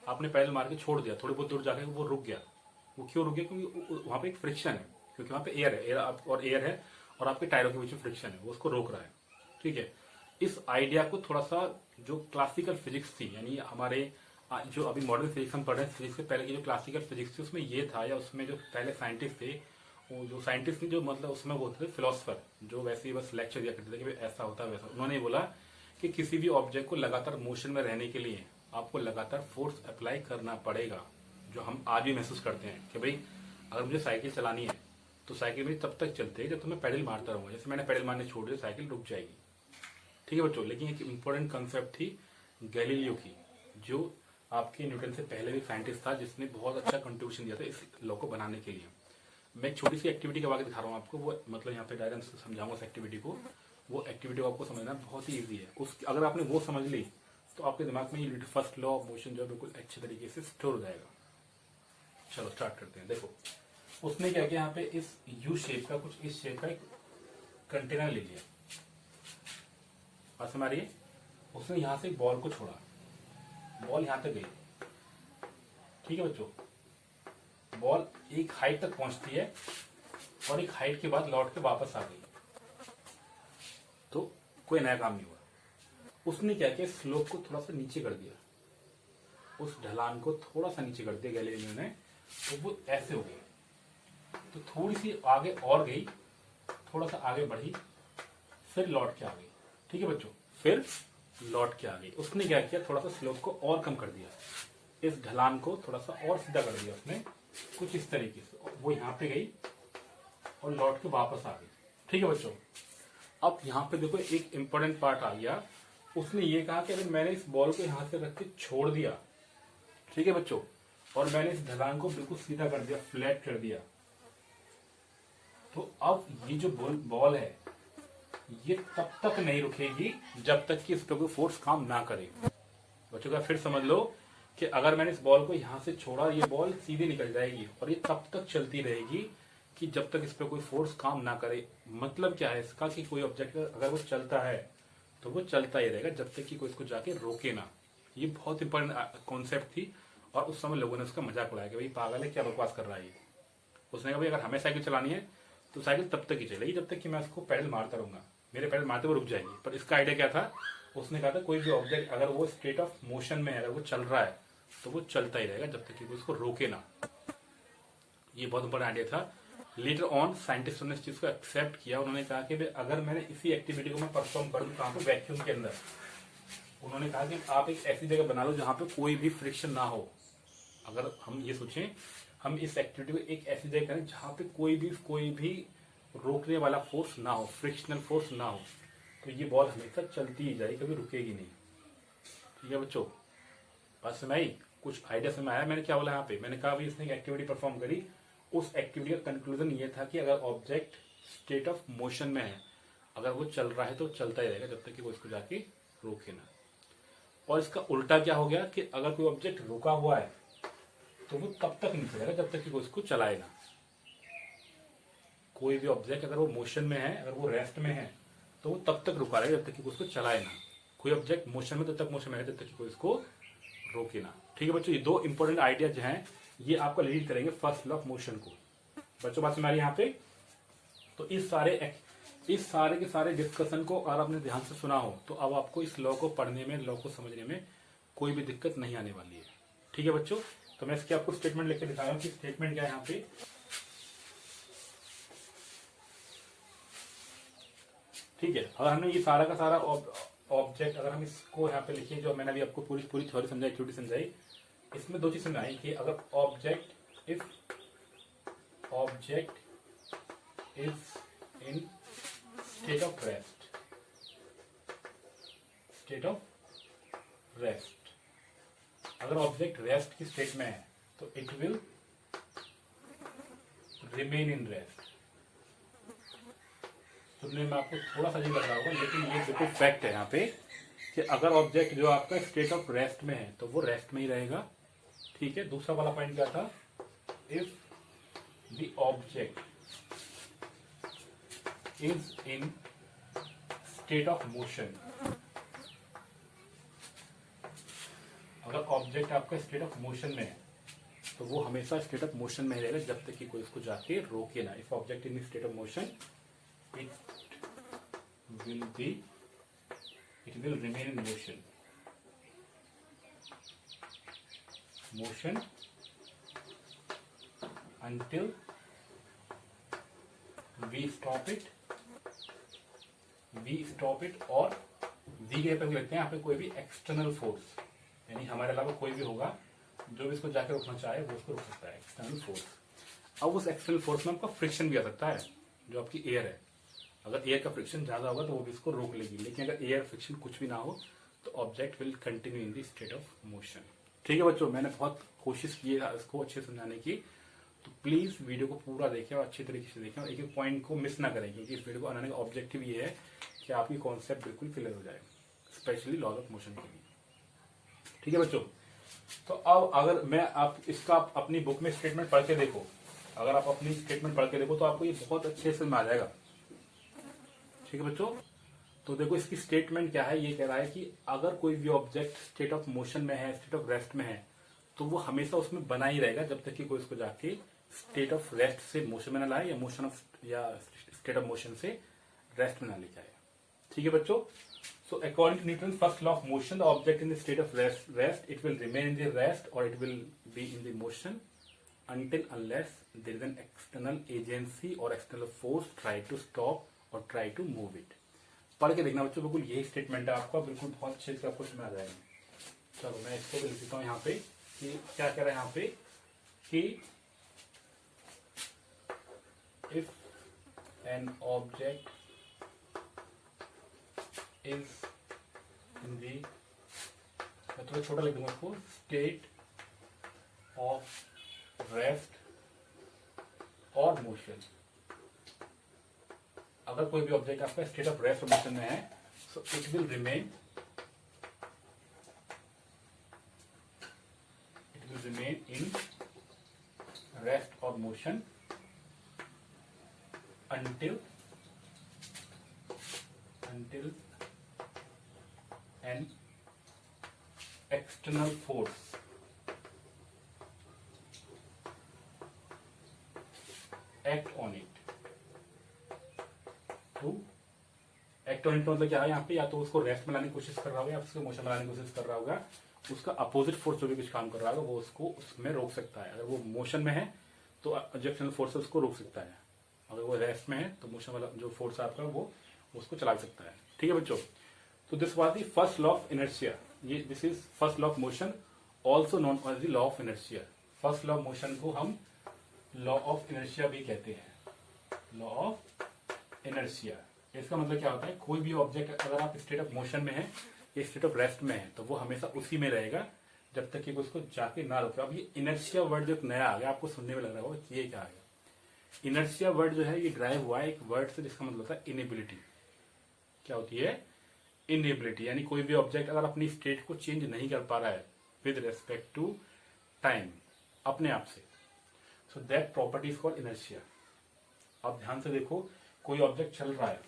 आपने पैडल मार के छोड़ दिया, थोड़ी बहुत दूर जाके वो रुक गया। वो क्यों रुक गया, क्योंकि वहां पे एक फ्रिक्शन है, क्योंकि वहां पे एयर है, एयर है और आपके टायरों के बीच में फ्रिक्शन है, वो उसको रोक रहा है। ठीक है, इस आइडिया को थोड़ा सा जो क्लासिकल फिजिक्स थी, यानी हमारे जो अभी मॉडर्न फिजिक्स हम पढ़ रहे हैं, फिजिक्स से पहले की जो क्लासिकल फिजिक्स थी उसमें ये था, या उसमें जो पहले साइंटिस्ट थे, वो जो साइंटिस्ट थे जो मतलब उसमें वो थे फिलोसफर, जो वैसे ही बस लेक्चर दिया करते थे कि ऐसा होता है वैसा। उन्होंने बोला कि किसी भी ऑब्जेक्ट को लगातार मोशन में रहने के लिए आपको लगातार फोर्स अप्लाई करना पड़ेगा, जो हम आज भी महसूस करते हैं कि भाई अगर मुझे साइकिल चलानी है तो साइकिल मेरी तब तक चलती है जब तो मैं पैडल मारता रहूंगा, जैसे मैंने पैडल मारने छोड़ दिया साइकिल रुक जाएगी। ठीक है बच्चों, लेकिन एक इंपॉर्टेंट कंसेप्ट थी गैलीलियो की, जो आपके न्यूटन से पहले भी साइंटिस्ट था, जिसने बहुत अच्छा कंट्रीब्यूशन दिया था इस लॉ को बनाने के लिए। मैं एक छोटी सी एक्टिविटी के बारे में दिखा रहा हूँ आपको, वो मतलब यहाँ पे डायरेक्ट समझाऊंगा उस एक्टिविटी को। वो एक्टिविटी आपको समझना बहुत ही ईजी है, उस अगर आपने वो समझ ली तो आपके दिमाग में ये फर्स्ट लॉ ऑफ मोशन जो है बिल्कुल अच्छे तरीके से स्टोर हो जाएगा। चलो स्टार्ट करते हैं। देखो उसने क्या किया, यहाँ पे इस यू शेप का, कुछ इस शेप का एक कंटेनर ले लिया, बात समझ रही है। उसने यहां से बॉल को छोड़ा, बॉल यहां तक गई, ठीक है बच्चों। बॉल एक हाइट तक पहुंचती है और एक हाइट के बाद लौट के वापस आ गई, तो कोई नया काम नहीं हुआ। उसने क्या किया, स्लोप को थोड़ा सा नीचे कर दिया, उस ढलान को थोड़ा सा नीचे कर दिया गैलीलियो ने, तो वो ऐसे हो गई। तो थोड़ी सी आगे और गई, थोड़ा सा आगे बढ़ी, फिर लौट के आ गई, ठीक है बच्चों, फिर लौट के आ गई। उसने क्या किया, थोड़ा सा स्लोप को और कम कर दिया, इस ढलान को थोड़ा सा और सीधा कर दिया उसने, कुछ इस तरीके से। वो यहाँ पे गई और लौट के वापस आ गई, ठीक है बच्चों। अब यहाँ पे देखो एक इंपॉर्टेंट पार्ट आ गया। उसने ये कहा कि अगर मैंने इस बॉल को यहाँ से रख के छोड़ दिया, ठीक है बच्चों, और मैंने इस ढलान को बिल्कुल सीधा कर दिया, फ्लैट कर दिया, तो अब ये जो बॉल है ये तब तक नहीं रुकेगी जब तक कि इस पर कोई फोर्स काम ना करे। बच्चों का फिर समझ लो कि अगर मैंने इस बॉल को यहां से छोड़ा, ये बॉल सीधे निकल जाएगी और ये तब तक चलती रहेगी कि जब तक इस पर कोई फोर्स काम ना करे। मतलब क्या है इसका, कि कोई ऑब्जेक्ट अगर वो चलता है तो वो चलता ही रहेगा जब तक कि कोई इसको जाके रोके ना। ये बहुत इंपॉर्टेंट कॉन्सेप्ट थी और उस समय लोगों ने उसका मजाक उड़ाया कि भाई पागल है, क्या बकवास कर रहा है ये। उसने कहा भाई अगर हमें साइकिल चलानी है तो साइकिल तब तक ही चलेगी जब तक कि मैं उसको पैडल मारता रहूंगा, मेरे पैडल मारते वो रुक जाएगी। पर इसका आइडिया क्या था, उसने कहा था कोई भी ऑब्जेक्ट अगर वो स्टेट ऑफ मोशन में है, अगर वो चल रहा है तो वो चलता ही रहेगा जब तक कि कोई उसको रोके ना। ये बहुत इंपॉर्टेंट आइडिया था। लेटर ऑन साइंटिस्टों ने इस चीज को एक्सेप्ट किया। उन्होंने कहा कि अगर मैंने इसी एक्टिविटी को मैं परफॉर्म करूँ कहाँ पे, वैक्यूम के अंदर, उन्होंने कहा कि आप एक ऐसी जगह बना लो जहां पे कोई भी फ्रिक्शन ना हो। अगर हम ये सोचें, हम इस एक्टिविटी को एक ऐसी जगह करें जहां पे कोई भी रोकने वाला फोर्स ना हो, फ्रिक्शनल फोर्स ना हो, तो ये बॉल हमेशा चलती ही जाएगी, कभी रुकेगी नहीं। ठीक है बच्चों, बात समझ आई, कुछ आइडिया समझ आया मैंने क्या बोला यहाँ पे। मैंने कहा भाई इसने एक एक्टिविटी परफॉर्म करी, उस एक्टिविटी का कंक्लूजन ये था कि अगर ऑब्जेक्ट स्टेट ऑफ मोशन में है, अगर वो चल रहा है तो चलता ही रहेगा जब तक कि वो इसको जाके रोके ना। और इसका उल्टा क्या हो गया कि अगर कोई ऑब्जेक्ट रुका हुआ है तो वो तब तक नहीं चलेगा जब तक कि वो इसको चलाए ना। कोई भी ऑब्जेक्ट अगर वो मोशन में है, अगर वो रेस्ट में है, तो वो तब तक रुका रहेगा जब तक कि वो उसको चलाए ना। कोई ऑब्जेक्ट मोशन में तब तक मोशन में है जब तक कि कोई इसको रोके ना। ठीक है बच्चों, ये दो इंपॉर्टेंट आइडिया जो हैं ये आपको लीड करेंगे फर्स्ट लॉ ऑफ मोशन को। बच्चों बात हमारे यहाँ पे, तो इस सारे के सारे डिस्कशन को अगर आपने ध्यान से सुना हो तो अब आपको इस लॉ को पढ़ने में, लॉ को समझने में कोई भी दिक्कत नहीं आने वाली है। ठीक है बच्चों, तो मैं इसके आपको स्टेटमेंट लेकर दिखा रहा हूँ कि स्टेटमेंट क्या है यहाँ पे। ठीक है, अगर हमने ये सारा का सारा ऑब्जेक्ट अगर हम इसको यहाँ पे लिखिए, जो मैंने अभी आपको पूरी थ्योरी समझाई, एक्टिविटी समझाई, इसमें दो चीज समझाई कि अगर object is in state of rest, अगर ऑब्जेक्ट रेस्ट की स्टेट में है तो it will remain in rest. सुनने में आपको थोड़ा सा अजीब लग रहा होगा, लेकिन ये बिल्कुल फैक्ट है यहाँ पे कि अगर ऑब्जेक्ट जो आपका स्टेट ऑफ रेस्ट में है तो वो रेस्ट में ही रहेगा। ठीक है, दूसरा वाला पॉइंट क्या था, if the object is in state of motion, अगर ऑब्जेक्ट आपका स्टेट ऑफ मोशन में है तो वो हमेशा स्टेट ऑफ मोशन में रहेगा जब तक कि कोई उसको जाके रोके ना। If object in state of motion it will remain in motion until we stop it और V के पे लिखते हैं यहाँ पे कोई भी एक्सटर्नल फोर्स, यानी हमारे अलावा कोई भी होगा जो भी इसको जाके रोकना चाहे वो उसको रोक सकता है, एक्सटर्नल फोर्स। अब उस एक्सटर्नल फोर्स में आपका फ्रिक्शन भी आ सकता है, जो आपकी एयर है। अगर एयर का फ्रिक्शन ज्यादा होगा तो वो भी इसको रोक लेगी, लेकिन अगर एयर फ्रिक्शन कुछ भी ना हो तो object will continue in the state of motion. ठीक है बच्चों, मैंने बहुत कोशिश की है इसको अच्छे समझाने की, तो प्लीज वीडियो को पूरा देखें और अच्छे तरीके से देखें और एक एक पॉइंट को मिस ना करें, क्योंकि इस वीडियो को बनाने का ऑब्जेक्टिव ये है कि आपकी कॉन्सेप्ट बिल्कुल क्लियर हो जाए, स्पेशली लॉज ऑफ मोशन के लिए। ठीक है बच्चों, तो अब अगर मैं आप इसका अपनी बुक में स्टेटमेंट पढ़ के देखो, अगर आप अपनी स्टेटमेंट पढ़ के देखो तो आपको ये बहुत अच्छे से समझ आ जाएगा। ठीक है बच्चों, तो देखो इसकी स्टेटमेंट क्या है, ये कह रहा है कि अगर कोई भी ऑब्जेक्ट स्टेट ऑफ मोशन में है, स्टेट ऑफ रेस्ट में है, तो वो हमेशा उसमें बना ही रहेगा जब तक कि कोई उसको जाके स्टेट ऑफ रेस्ट से मोशन में ना लाए या स्टेट ऑफ मोशन से रेस्ट में ना ले जाए। ठीक है बच्चों। So according to Newton's first law of motion, the object in the state of rest, it will remain in the rest or it will be in the motion until unless there is an external agency or external force try to stop or try to move it. पढ़ के देखना बच्चों, बिल्कुल यही statement है आपका, बिल्कुल बहुत अच्छे से आपको समझ आ जाएगा। चलो मैं इसको भी लिख देता हूँ यहाँ पे कि क्या कह रहा है यहाँ पे कि if an object is in the, मैं थोड़ा छोटा लिख दूंगा इसको, स्टेट ऑफ रेस्ट और मोशन। अगर कोई भी ऑब्जेक्ट आपका स्टेट ऑफ रेस्ट और मोशन में है, so it will remain in rest और motion until an external force act on it मतलब क्या है यहाँ पे, या तो उसको रेस्ट में लाने की कोशिश कर रहा होगा या उसको मोशन में लाने की कोशिश कर रहा होगा, उसका अपोजिट फोर्स जो भी कुछ काम कर रहा होगा वो उसको उसमें रोक सकता है। अगर वो मोशन में है तो एक्सटर्नल फोर्स उसको रोक सकता है, अगर वो रेस्ट में है तो मोशन वाला जो फोर्स आपका वो उसको चला सकता है। ठीक है बच्चों। तो this was the first law of inertia, ये this is first law of motion also known as the law of inertia. First law of motion को हम लॉ ऑफ इनर्शिया भी कहते हैं, लॉ ऑफ इनर्शिया। इसका मतलब क्या होता है, कोई भी ऑब्जेक्ट अगर आप स्टेट ऑफ मोशन में है या स्टेट ऑफ रेस्ट में है तो वो हमेशा उसी में रहेगा जब तक कि उसको जाके ना रोके। अब ये इनर्शिया वर्ड जो नया आ गया आपको सुनने में लग रहा होगा ये क्या है। इनर्शिया वर्ड जो है ये ड्राइव हुआ है एक वर्ड से जिसका मतलब होता है इनेबिलिटी। क्या होती है, इनेबिलिटी, यानी कोई भी ऑब्जेक्ट अगर अपनी स्टेट को चेंज नहीं कर पा रहा है विद रेस्पेक्ट टू टाइम अपने आप से, so that property is called inertia. अब ध्यान से देखो, कोई ऑब्जेक्ट चल रहा है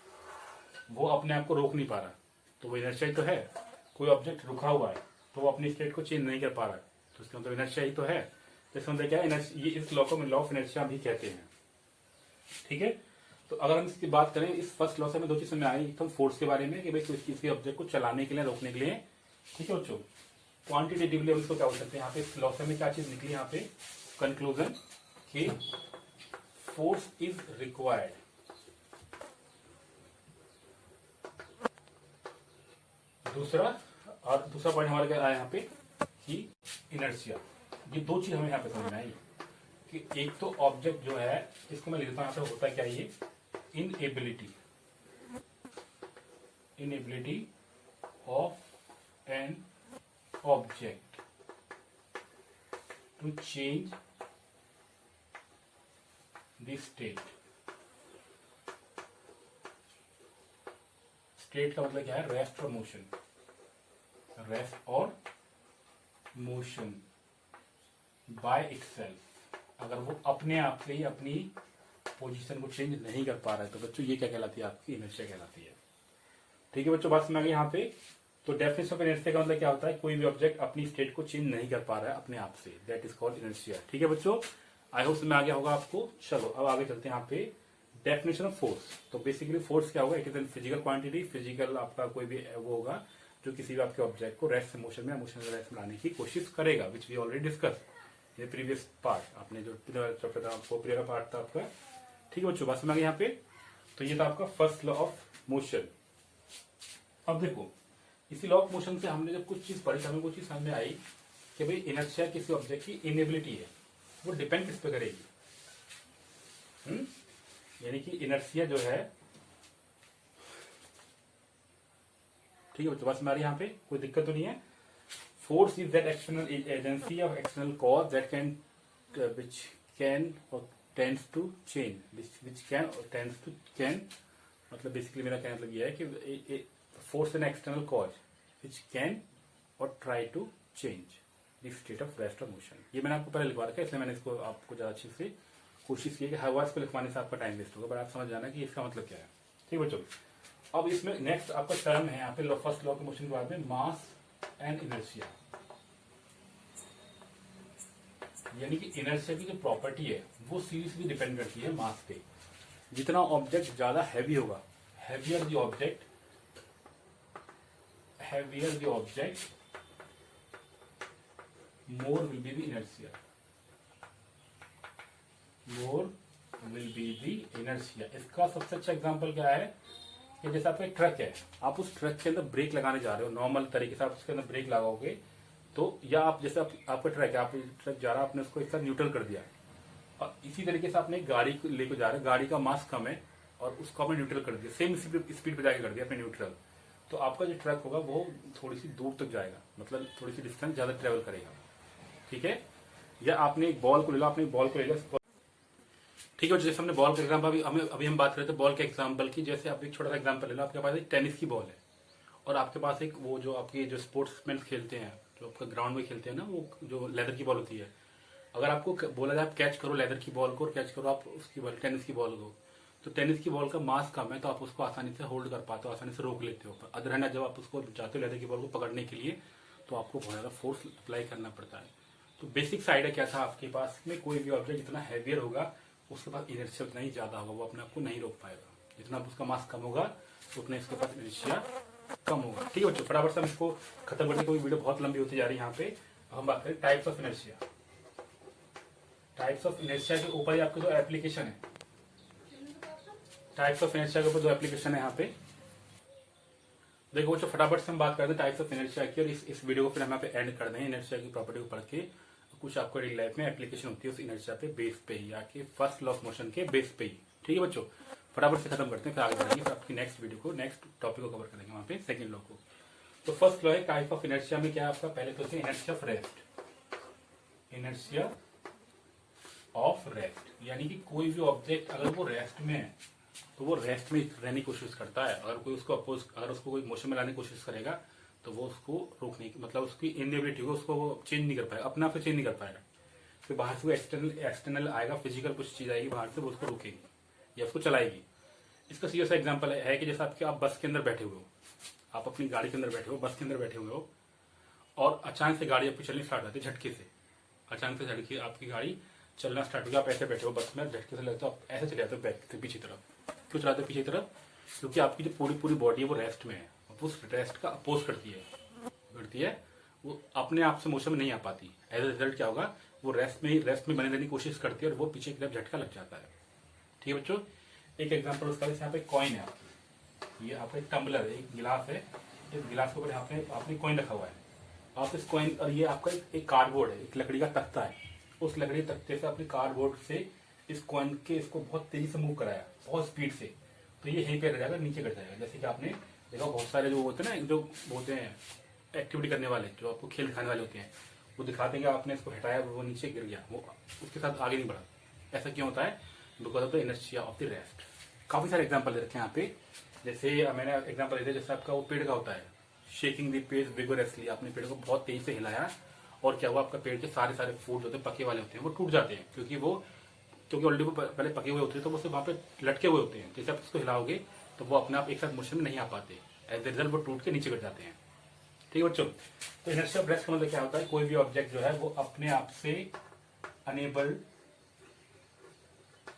वो अपने आप को रोक नहीं पा रहा तो वो इनर्शिया ही तो है। कोई ऑब्जेक्ट रुका हुआ है तो वो अपनी स्टेट को चेंज नहीं कर पा रहा तो इसका मतलब इनर्शिया ही तो है। तो इसका मतलब क्या है, ये इस लॉ को लॉ ऑफ इनर्शिया भी कहते हैं। ठीक है। तो अगर हम इसकी बात करें, इस फर्स्ट लॉ से हमें दो चीज समझ आई, एक तो फोर्स के बारे में कि भाई किसी ऑब्जेक्ट को चलाने के लिए रोकने के लिए। ठीक है बच्चों। क्वांटिटेटिवली हम इसको क्या बोल सकते हैं, यहाँ पे इस लॉ से हमें क्या चीज निकली यहाँ पे, कंक्लूजन कि फोर्स इज रिक्वायर्ड दूसरा पॉइंट हमारे क्या आया यहाँ पे कि इनर्शिया। ये दो चीज हमें यहाँ पे समझ में आई कि एक तो ऑब्जेक्ट जो है इसको मैं लिखता हूं यहाँ पे, होता क्या ये, inability of an object to change the state. State का मतलब क्या है, रेस्ट और मोशन, रेस्ट और मोशन बाय इटसेल्फ। अगर वो अपने आप से ही अपनी पोजीशन को चेंज नहीं कर पा रहा है तो बच्चों ये क्या कहलाती है, आपकी इनर्शिया कहलाती है। ठीक है बच्चों, बात समझ आ गई यहाँ पे। तो डेफिनेशन ऑफ इनर्शिया का मतलब क्या होता है, कोई भी ऑब्जेक्ट अपनी स्टेट को चेंज नहीं कर पा रहा है अपने आप से, दैट इज कॉल्ड इनर्शिया। ठीक है बच्चों, आई होप समझ आ गया होगा आपको। चलो अब आगे चलते हैं यहाँ पे, डेफिनेशन ऑफ फोर्स। तो बेसिकली फोर्स क्या होगा, it is an physical quantity, physical आपका कोई भी वो होगा जो किसी भी आपके ऑब्जेक्ट को रेस्ट से मोशन में, मोशन से रेस्ट में लाने की कोशिश करेगा, विच वी ऑलरेडी डिस्कस ये प्रीवियस पार्ट, आपने जो चैप्टर था आपको प्रियर पार्ट था आपका। ठीक है बच्चों, बात समझ आ गई यहाँ पे। तो ये था आपका फर्स्ट लॉ ऑफ मोशन। अब देखो, इसी लॉ ऑफ मोशन से हमने जब कुछ चीज पढ़ी, हमें कुछ चीज समझ में आई कि भाई इनर्शिया किसी ऑब्जेक्ट की इनेबिलिटी है, वो डिपेंड किस पे करेगी। यानी कि इनर्शिया जो है, ठीक है बच्चों, बस हमारे यहाँ पे कोई दिक्कत तो नहीं है। Force is that external agency of external cause that can which can or tends to change, which can or tends to can, मतलब बेसिकली मेरा कहने मतलब ये है कि force an external cause which can or try to change the state of rest of motion. ये मैंने आपको पहले लिखवा रखा है, इसलिए मैंने इसको आपको ज्यादा अच्छे से कोशिश की कि हर बार इसको लिखवाने से आपका टाइम वेस्ट होगा, बट आप समझ जाना कि इसका मतलब क्या है। ठीक बच्चों, अब इसमें नेक्स्ट आपका टर्म है यहाँ पे फर्स्ट लॉ ऑफ मोशन के बाद में मास एंड इनर्शिया, यानी कि इनर्शिया की जो प्रॉपर्टी है वो सीरीजली डिपेंड करती है मास पे। जितना ऑब्जेक्ट ज्यादा हैवी होगा, heavier the object, more will be the inertia, इसका सबसे अच्छा एग्जांपल क्या है कि जैसे आपका एक ट्रक है, आप उस ट्रक के अंदर ब्रेक लगाने जा रहे हो, नॉर्मल तरीके से आप उसके अंदर ब्रेक लगाओगे तो, या आप जैसे आपका ट्रक है, आप ट्रक जा रहा है, आपने उसको एक साथ न्यूट्रल कर दिया, और इसी तरीके से आपने गाड़ी को लेकर जा रहे हैं, गाड़ी का मास कम है और उसको आपने न्यूट्रल कर दिया, सेम स्पीड पे जाके कर दिया आपने न्यूट्रल, तो आपका जो ट्रक होगा वो थोड़ी सी दूर तक जाएगा, मतलब थोड़ी सी डिस्टेंस ज्यादा ट्रेवल करेगा, ठीक है। या आपने एक बॉल को ले लो, आपने एक बॉल को ले लिया, ठीक है। जैसे हमने बॉल का एग्जाम्पल अभी हम बात कर रहे थे बॉल के एग्जाम्पल की, जैसे आप एक छोटा सा एग्जाम्पल ले लो, आपके पास एक टेनिस की बॉल है और आपके पास एक वो जो आपके जो स्पोर्ट्समैन खेलते हैं, जो आपका ग्राउंड में खेलते हैं ना, वो जो लेदर की बॉल होती है, अगर आपको बोला जाए आप कैच करो लेदर की बॉल को और कैच करो आप उसकी बॉल टेनिस की बॉल को, तो टेनिस की बॉल का मास कम है तो आप उसको आसानी से होल्ड कर पाते हो, आसानी से रोक लेते हो। अदर हैंड जब आप उसको जाते हो लेदर की बॉल को पकड़ने के लिए तो आपको बहुत ज्यादा फोर्स अप्लाई करना पड़ता है। तो बेसिक सा आइडिया क्या था आपके पास में, कोई भी ऑब्जेक्ट जितना हैवियर होगा उसके पास इनर्शिया उतना ही ज्यादा होगा, वो अपने आप को नहीं रोक पाएगा, जितना उसका मास कम होगा उतना इसके पास इनर्शिया कम होगा। ठीक है बच्चों, फटाफट से हम इसको खत्म करते, कोई वीडियो बहुत लंबी होती जा रही है। यहाँ पे हम बात करें types of inertia. Types of inertia के ऊपर ही आपके जो एप्लीकेशन है, टाइप्स ऑफ इनर्शिया के ऊपर जो एप्लीकेशन है यहाँ पे देखो बच्चों, फटाफट से हम बात करते हैं टाइप्स ऑफ इनर्शिया की, और इस वीडियो को फिर हम यहाँ पे एंड कर दें इनर्शिया की प्रॉपर्टी को पढ़ के। कुछ आपको रियल लाइफ में एप्लीकेशन होती है उस इनर्शिया पे बेस पे ही, या कि फर्स्ट लॉ ऑफ मोशन के बेस पे ही। ठीक है बच्चों, फटाफट से खत्म करते हैं, फिर आगे बढ़ेंगे, फिर आपकी नेक्स्ट वीडियो को, नेक्स्ट टॉपिक को कवर करेंगे वहां पे सेकंड लॉ को। तो फर्स्ट लॉ है टाइप ऑफ इनर्शिया में क्या है आपका, पहले तो inertia of rest, inertia of rest, यानी कि कोई भी ऑब्जेक्ट अगर वो रेस्ट में है तो वो रेस्ट में रहने की कोशिश करता है, अगर कोई उसको अगर उसको कोई मोशन में लाने की कोशिश करेगा तो वो उसको रोकने की, मतलब उसकी इनएबिलिटी को उसको वो चेंज नहीं कर पाएगा, अपने आप से चेंज नहीं कर पाएगा, फिर बाहर से वो एक्सटर्नल आएगा, फिजिकल कुछ चीज आएगी बाहर से, वो उसको रोकेगी या उसको चलाएगी। इसका सीधा सा एग्जांपल है कि जैसे आप बस के अंदर बैठे हुए हो, आप अपनी गाड़ी के अंदर बैठे हो, बस के अंदर बैठे हुए हो, और अचानक से गाड़ी आपकी चलनी स्टार्ट होती है झटके से, अचानक से झटके आपकी गाड़ी चलना स्टार्ट हो गया, आप ऐसे बैठे हो बस में, झटके से लगता है आप ऐसे चले जाते हो बैक से पीछे तरफ। क्यों चलाते हो पीछे तरफ? क्योंकि आपकी जो पूरी बॉडी है वो रेस्ट में है, उस रेस्ट का अपोज करती है, वो अपने आप से मोशन में नहीं आ पाती। एज ए रिजल्ट क्या होगा, वो रेस्ट में बने रहने की कोशिश करती है और वो पीछे की तरफ झटका लग जाता है। ठीक है बच्चों, एक एग्जांपल उसका, यहाँ पे कॉइन है, ये आपका एक टम्बलर है, एक गिलास है, इस गिलास के ऊपर यहाँ पे आपने कॉइन रखा हुआ है, आप इस कॉइन, और ये आपका एक कार्डबोर्ड है, एक लकड़ी का तख्ता है, उस लकड़ी तख्ते से अपने कार्डबोर्ड से इस कॉइन के इसको बहुत तेजी से मूव कराया, बहुत स्पीड से, तो ये यहीं पे रह जाएगा, नीचे गिर जाएगा। जैसे कि आपने देखा बहुत सारे जो होते हैं ना, जो होते हैं एक्टिविटी करने वाले, जो आपको खेल दिखाने वाले होते हैं, वो दिखाते हैं कि आपने इसको हटाया वो नीचे गिर गया, वो उसके साथ आगे नहीं बढ़ा। ऐसा क्यों होता है? Because of the inertia of the rest. काफी सारे एग्जाम्पल दे रखे हैं यहाँ पे, जैसे मैंने एग्जाम्पल दिया, जैसे आपका वो पेड़ का होता है, शेकिंग द पेड़ विगोरसली, आपने पेड़ को बहुत तेजी से हिलाया और क्या हुआ, आपका पेड़ के सारे फूड होते हैं पके वाले होते हैं वो टूट जाते हैं, क्योंकि ऑलरेडी वो पहले पके हुए होते हैं, तो वो सिर्फ वहां पे लटके हुए होते हैं। जैसे आप उसको हिलाओगे तो वो अपने आप एक साथ मोशन में नहीं आ पाते, एज ए रिजल्ट वो टूट के नीचे गिर जाते हैं। ठीक है बच्चों, तो इनर्शिया ऑफ रेस्ट का मतलब क्या होता है, कोई भी ऑब्जेक्ट जो है वो अपने आप से unable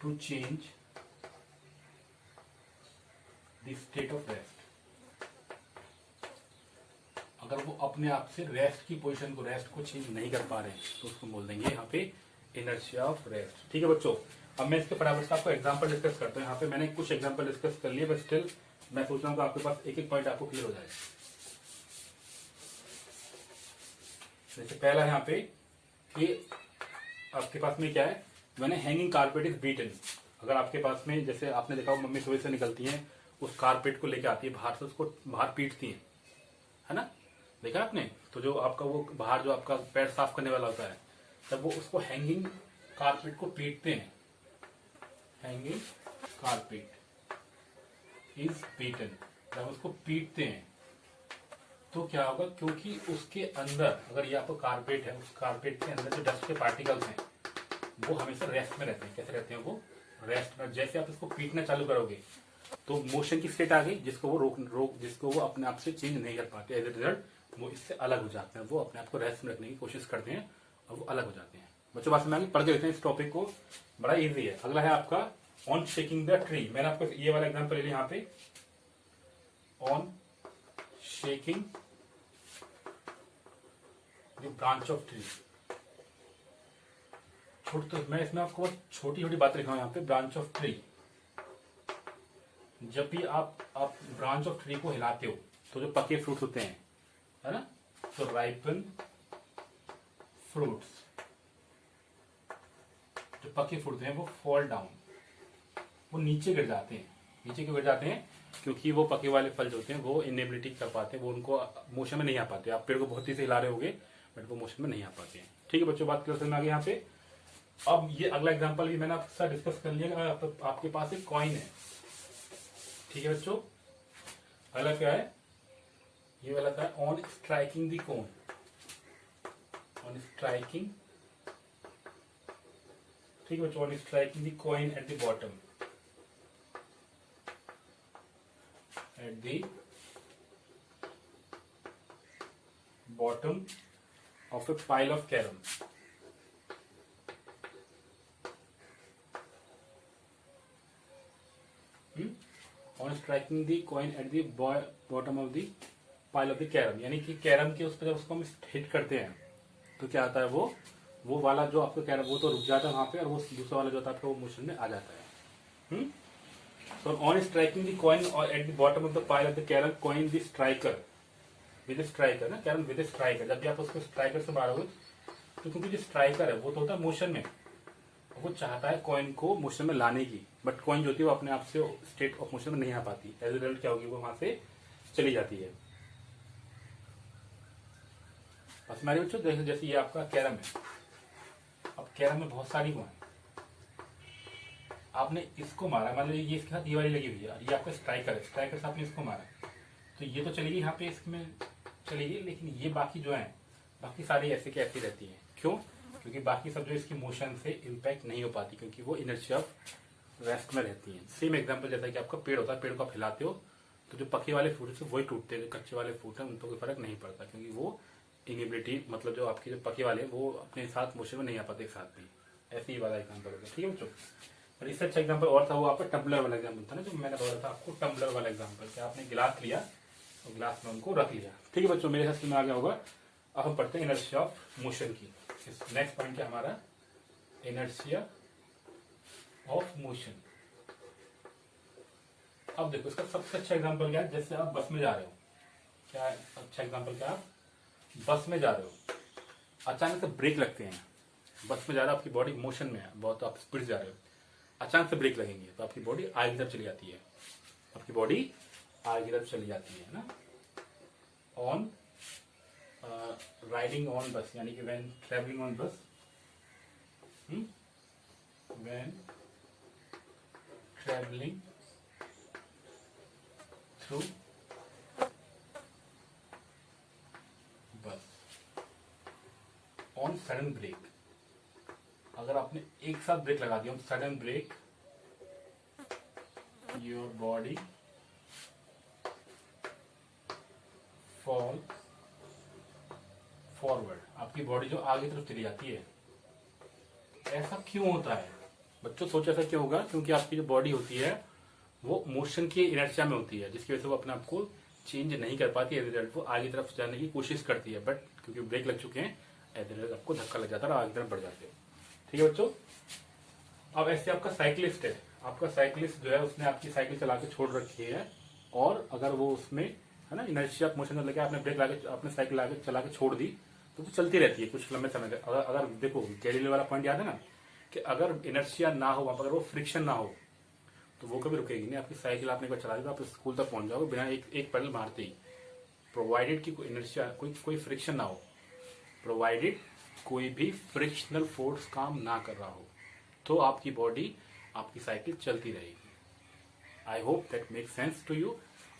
to change the state of rest, अगर वो अपने आप से रेस्ट की पोजीशन को, रेस्ट को चेंज नहीं कर पा रहे तो उसको बोल देंगे यहाँ पे इनर्शिया ऑफ रेस्ट। ठीक है बच्चों, अब मैं इसके फटाफट से आपको एग्जांपल डिस्कस करता हूँ। यहाँ पे मैंने कुछ एग्जांपल डिस्कस कर लिए, बट स्टिल मैं सोच रहा हूँ कि आपके पास एक पॉइंट आपको क्लियर हो जाए। जैसे पहला यहाँ पे कि आपके पास में क्या है, मैंने हैंगिंग कारपेट इज बीटन। अगर आपके पास में, जैसे आपने देखा मम्मी सुबह से निकलती है, उस कारपेट को लेके आती है बाहर से, उसको बाहर पीटती है ना, देखा आपने? तो जो आपका वो बाहर जो आपका पैर साफ करने वाला होता है, तब वो उसको हैंगिंग कारपेट को पीटते हैं, हैंगिंग कारपेट इज बीटन, जब उसको पीटते हैं तो क्या होगा, क्योंकि उसके अंदर, अगर ये आपको कारपेट है, उस कारपेट के अंदर जो डस्ट के पार्टिकल्स हैं वो हमेशा रेस्ट में रहते हैं। कैसे रहते हैं वो? रेस्ट में। जैसे आप इसको पीटना चालू करोगे तो मोशन की स्टेट आ गई जिसको वो जिसको वो अपने आप से चेंज नहीं कर पाते, एज ए रिजल्ट वो इससे अलग हो जाते हैं, वो अपने आप को रेस्ट में रखने की कोशिश करते हैं और वो अलग हो जाते हैं। बच्चों बात में आगे पढ़ के देखते हैं इस टॉपिक को, बड़ा इजी है। अगला है आपका ऑन शेकिंग द ट्री। मैंने आपको ये वाला एग्जाम्पल ले लिया यहाँ पे, on shaking the branch of tree. मैं इसमें आपको बहुत छोटी छोटी बात लिखा हूं यहाँ पे, ब्रांच ऑफ ट्री। जब भी आप ब्रांच ऑफ ट्री को हिलाते हो तो जो पके फ्रूट्स होते हैं, है ना, तो राइपन फ्रूट्स, जो पके फ्रूट हैं वो फॉल डाउन, वो नीचे गिर जाते हैं। नीचे क्यों गिर जाते हैं? क्योंकि वो पके वाले फल जो होते हैं वो इनेबिलिटी कर पाते हैं, वो उनको मोशन में नहीं आ पाते। आप पेड़ को बहुत तेज से हिला रहे होगे बट वो मोशन में नहीं आ पाते हैं। ठीक है बच्चों, बात क्लियर समझ में आ गई यहाँ पे। अब ये अगला एग्जांपल भी मैंने आपके साथ डिस्कस कर लिया। आपके पास एक कॉइन है, ठीक है बच्चों। अगला क्या है? ये वाला था on striking the cone, on striking, ठीक है बच्चों, on striking the coin at the bottom, at the bottom of A pile of carrom. On striking the coin at the bottom of the pile of the carrom, यानी कि carrom के उस पर जब उसको हम हिट करते हैं तो क्या आता है, वो वाला जो आपका कैरम वो तो रुक जाता है वहां पे, और वो दूसरा वाला जो होता है आपका वो मोशन में आ जाता है। तो on striking the coin at the bottom of the pile of the carrom, coin the striker with striker ना, कैरम विद स्ट्राइकर। जब भी आप उसको स्ट्राइकर से मारोगे तो क्योंकि जो स्ट्राइकर है वो तो होता है मोशन में, वो चाहता है कॉइन को मोशन में लाने की, बट कॉइन जो होती है वो अपने आप से स्टेट ऑफ मोशन में नहीं आ पाती। एज ए रिजल्ट क्या होगी, वो वहां से चली जाती है। बस हमारे बच्चों देखो, जैसे ये आपका कैरम है, अब कैरम में बहुत सारी वो है, आपने इसको मारा, मान लीजिए ये इसके साथ ये वाली लगी हुई है, ये आपका स्ट्राइकर है, स्ट्राइकर से आपने इसको मारा तो ये तो चलेगी यहाँ पे इसमें चलेगी, लेकिन ये बाकी जो है बाकी सारी ऐसे की ऐसी रहती है। क्यों? क्योंकि बाकी सब जो इसकी मोशन से इम्पैक्ट नहीं हो पाती, क्योंकि वो इनर्शिया ऑफ रेस्ट में रहती है। सेम एग्जांपल जैसा कि आपका पेड़ होता है, पेड़ को आप हिलाते हो तो जो पके वाले फ्रूट है वही टूटते हैं, जो कच्चे वाले फ्रूट हैं उन पर कोई फर्क नहीं पड़ता, क्योंकि वो इनिबिलिटी, मतलब जो आपके जो पके वाले वो अपने साथ मोशन में नहीं आ पाते एक साथ भी। ऐसे ही वाला एग्जाम्पल होगा, ठीक है बच्चों। और इससे अच्छा एग्जाम्पल और था, वो आपका टम्बलर वाला एग्जाम्पल था ना, जो मैंने बोला था आपको, टम्बलर वाला एग्जाम्पल, क्या आपने गिलास लिया और गिलास में उनको रख लिया। ठीक है बच्चों, मेरे हाथ में आ गया होगा। अब हम पढ़ते हैं इनर्शिया ऑफ मोशन की। नेक्स्ट पॉइंट है हमारा इनर्शिया ऑफ मोशन। अब देखो इसका सबसे अच्छा एग्जांपल क्या है, जैसे आप बस में जा रहे हो, क्या है अच्छा एग्जांपल, क्या आप बस में जा रहे हो, अचानक से ब्रेक लगते हैं, बस में जा रहे हो, आपकी बॉडी मोशन में है बहुत, आप स्पीड जा रहे हो, अचानक से ब्रेक लगेंगे तो आपकी बॉडी आगे की तरफ चली जाती है, आपकी बॉडी आगे की तरफ चली जाती है ना। ऑन राइडिंग ऑन बस, यानी कि when travelling on bus, when travelling through bus, on sudden brake, अगर आपने एक साथ ब्रेक लगा दिया, sudden brake, your body fall forward, आपकी बॉडी जो आगे तरफ चली जाती है। ऐसा क्यों होता है बच्चों? सोचो ऐसा क्यों होगा? क्योंकि आपकी जो बॉडी होती है वो मोशन की इनर्शिया में होती है, जिसकी वजह से वो अपने आप को चेंज नहीं कर पाती, एज रिजल्ट वो आगे तरफ जाने की कोशिश करती है, बट क्योंकि ब्रेक लग चुके हैं एज रिजल्ट आपको धक्का लग जाता है और आगे तरफ बढ़ जाते हो। ठीक है बच्चों। अब ऐसे आपका साइकिलिस्ट है, आपका साइकिलिस्ट जो है उसने आपकी साइकिल चला के छोड़ रखी है, और अगर वो उसमें है ना इनर्शिया मोशन में लगे, आपने ब्रेक लगा, आपने साइकिल चला के छोड़ दी तो वो चलती रहती है कुछ लंबे समय तक। अगर देखो गैलीलियो वाला पॉइंट याद है ना, कि अगर इनर्शिया ना हो, अगर वो फ्रिक्शन ना हो तो वो कभी रुकेगी नहीं। आपकी साइकिल आपने एक बार चला दी तो आप स्कूल तक पहुंच जाओगे बिना एक पैडल मारते ही, प्रोवाइडेड कि कोई इनर्शिया, कोई फ्रिक्शन ना हो, प्रोवाइडेड कोई भी फ्रिक्शनल फोर्स काम ना कर रहा हो, तो आपकी बॉडी, आपकी साइकिल चलती रहेगी। I hope that make sense to you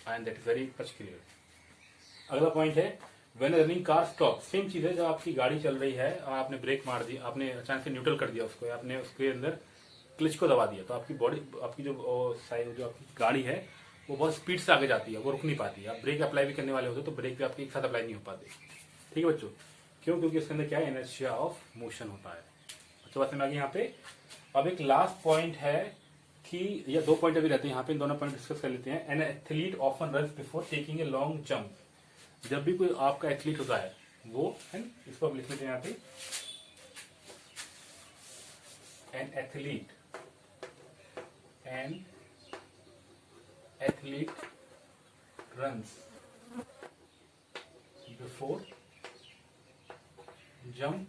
and that is very much clear. अगला पॉइंट है when running car stop. Same चीज है, जब आपकी गाड़ी चल रही है और आपने ब्रेक मार दी, आपने अचानक से न्यूट्रल कर दिया उसको, आपने उसके अंदर क्लच को दबा दिया तो आपकी बॉडी, आपकी जो आपकी गाड़ी है वो बहुत स्पीड से आगे जाती है, वो रुक नहीं पाती। आप ब्रेक अप्लाई भी करने वाले होते तो ब्रेक भी आपके एक साथ अप्लाई नहीं हो पाते। ठीक है बच्चों, क्यों? क्योंकि इसके अंदर क्या है, इनर्शिया ऑफ मोशन होता है। बच्चों बात में आगे यहाँ पे अब एक लास्ट पॉइंट है कि, या 2 पॉइंट अभी रहते हैं यहाँ पे, इन दोनों पॉइंट डिस्कस कर लेते हैं। An athlete often runs before taking a long jump. जब भी कोई आपका एथलीट होता है वो है, इसको आप लिख लेते हैं यहाँ पे, an athlete runs before jump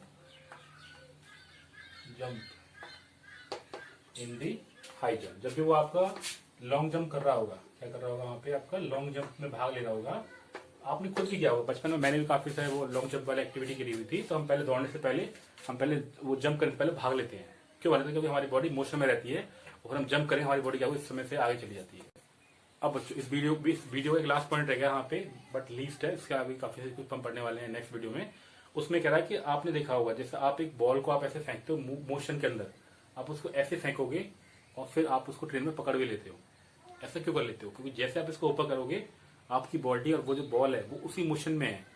in the high jump। जब भी वो आपका लॉन्ग जंप कर रहा होगा, क्या कर रहा होगा वहां पे, आपका लॉन्ग जंप में भाग ले रहा होगा। आपने खुद भी किया होगा, बचपन में मैंने भी काफी सारे वो लॉन्ग जंप वाली एक्टिविटी करी हुई थी। तो हम पहले दौड़ने से पहले हम पहले वो जंप करने से पहले भाग लेते हैं। क्यों भागते हैं? क्योंकि हमारी बॉडी मोशन में रहती है और हम जंप करें, हमारी बॉडी क्या होगी, इस समय से आगे चली जाती है। अब बच्चों इस वीडियो का एक लास्ट पॉइंट रह गया यहाँ पे, बट लीस्ट है, इसका अभी काफी कुछ हम पढ़ने वाले हैं नेक्स्ट वीडियो में। उसमें कह रहा है कि आपने देखा होगा, जैसे आप एक बॉल को आप ऐसे फेंकते हो मोशन के अंदर, आप उसको ऐसे फेंकोगे और फिर आप उसको ट्रेन में पकड़ भी लेते हो। ऐसा क्यों कर लेते हो? क्योंकि जैसे आप इसको ऊपर करोगे, आपकी बॉडी और वो जो बॉल है वो उसी मोशन में है,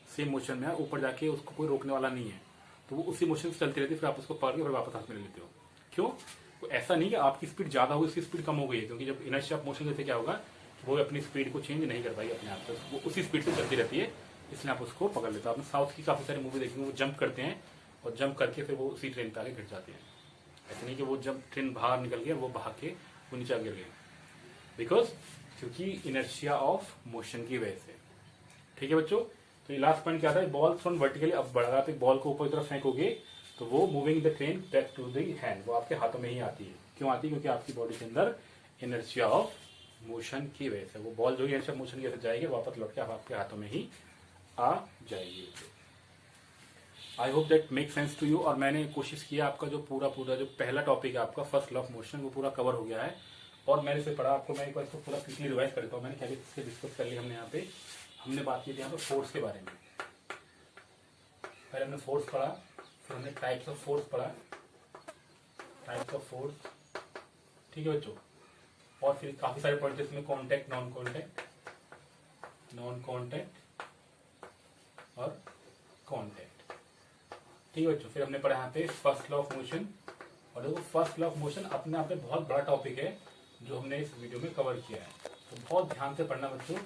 सेम मोशन में है, ऊपर जाके उसको कोई रोकने वाला नहीं है, तो वो उसी मोशन से चलती रहती है। फिर आप उसको पकड़ के फिर वापस हाथ में ले लेते हो। क्यों? तो ऐसा नहीं कि आपकी स्पीड ज्यादा होगी, उसकी स्पीड कम हो गई है, क्योंकि जब इनर्शिया ऑफ मोशन से क्या होगा, वो अपनी स्पीड को चेंज नहीं कर पाएगी अपने आप से, वो उसी स्पीड से चलती रहती है, इसलिए आप उसको पकड़ लेते हो। आपने साउथ की काफी सारी मूवी देखी, वो जंप करते हैं और जंप करके फिर वो उसी ट्रेन पे आगे गिर जाते हैं। ऐसा नहीं कि वो जब ट्रेन बाहर निकल गया वो भाग के वो नीचे गिर गए, बिकॉज क्योंकि इनर्शिया ऑफ मोशन की वजह से। ठीक है बच्चों, तो ये लास्ट पॉइंट क्या था, बॉल थ्रोन वर्टिकली, अब बढ़ रहा है, बॉल को ऊपर की तरफ फेंकोगे तो वो moving the train back to the hand, वो आपके हाथों में ही आती है। क्यों आती है? क्योंकि आपकी बॉडी के अंदर इनर्शिया ऑफ मोशन की वजह से वो बॉल जो इनर्शिया ऑफ मोशन की वजह से जाएगी, वापस लौट के आपके हाथों में ही आ जाएगी। I hope that make sense to you. और मैंने कोशिश किया आपका जो पूरा जो पहला टॉपिक है आपका फर्स्ट लॉ ऑफ मोशन, वो पूरा कवर हो गया है। और मैंने इसे पढ़ा आपको, मैं एक बार इसको पूरा क्विकली रिवाइज करता हूँ। मैंने क्या इससे डिस्कस कर लिया हमने यहाँ पे, हमने बात की थी यहाँ पे फोर्स के बारे में। पहले हमने फोर्स पढ़ा, फिर हमने टाइप्स ऑफ फोर्स पढ़ा, टाइप्स ऑफ फोर्स। ठीक है बच्चों, और फिर काफी सारे पॉइंट थे इसमें, कॉन्टैक्ट, नॉन कॉन्टैक्ट और कॉन्टैक्ट। ठीक है बच्चों, फिर हमने पढ़ा यहाँ पे फर्स्ट लॉ ऑफ मोशन। और देखो फर्स्ट लॉ ऑफ मोशन अपने आप में बहुत बड़ा टॉपिक है जो हमने इस वीडियो में कवर किया है, तो बहुत ध्यान से पढ़ना बच्चों।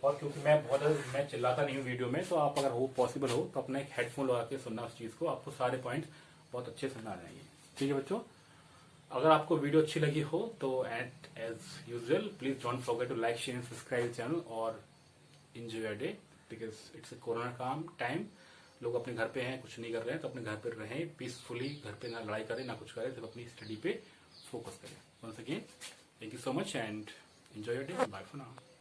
और क्योंकि मैं चिल्लाता नहीं हूँ वीडियो में, तो आप अगर हो पॉसिबल हो तो अपना एक हेडफोन लगा के सुनना उस चीज को, आपको सारे पॉइंट्स बहुत अच्छे से सुनना आ जाएंगे। ठीक है बच्चों, अगर आपको वीडियो अच्छी लगी हो तो as usual please don't forget to like, share, subscribe channel और enjoy your day, because it's a corona काम टाइम। लोग अपने घर पे हैं, कुछ नहीं कर रहे हैं, तो अपने घर पे रहें पीसफुली, घर पे ना लड़ाई करें ना कुछ करें, सिर्फ अपनी स्टडी पे फोकस करें। Once again thank you so much and enjoy your day, bye for now.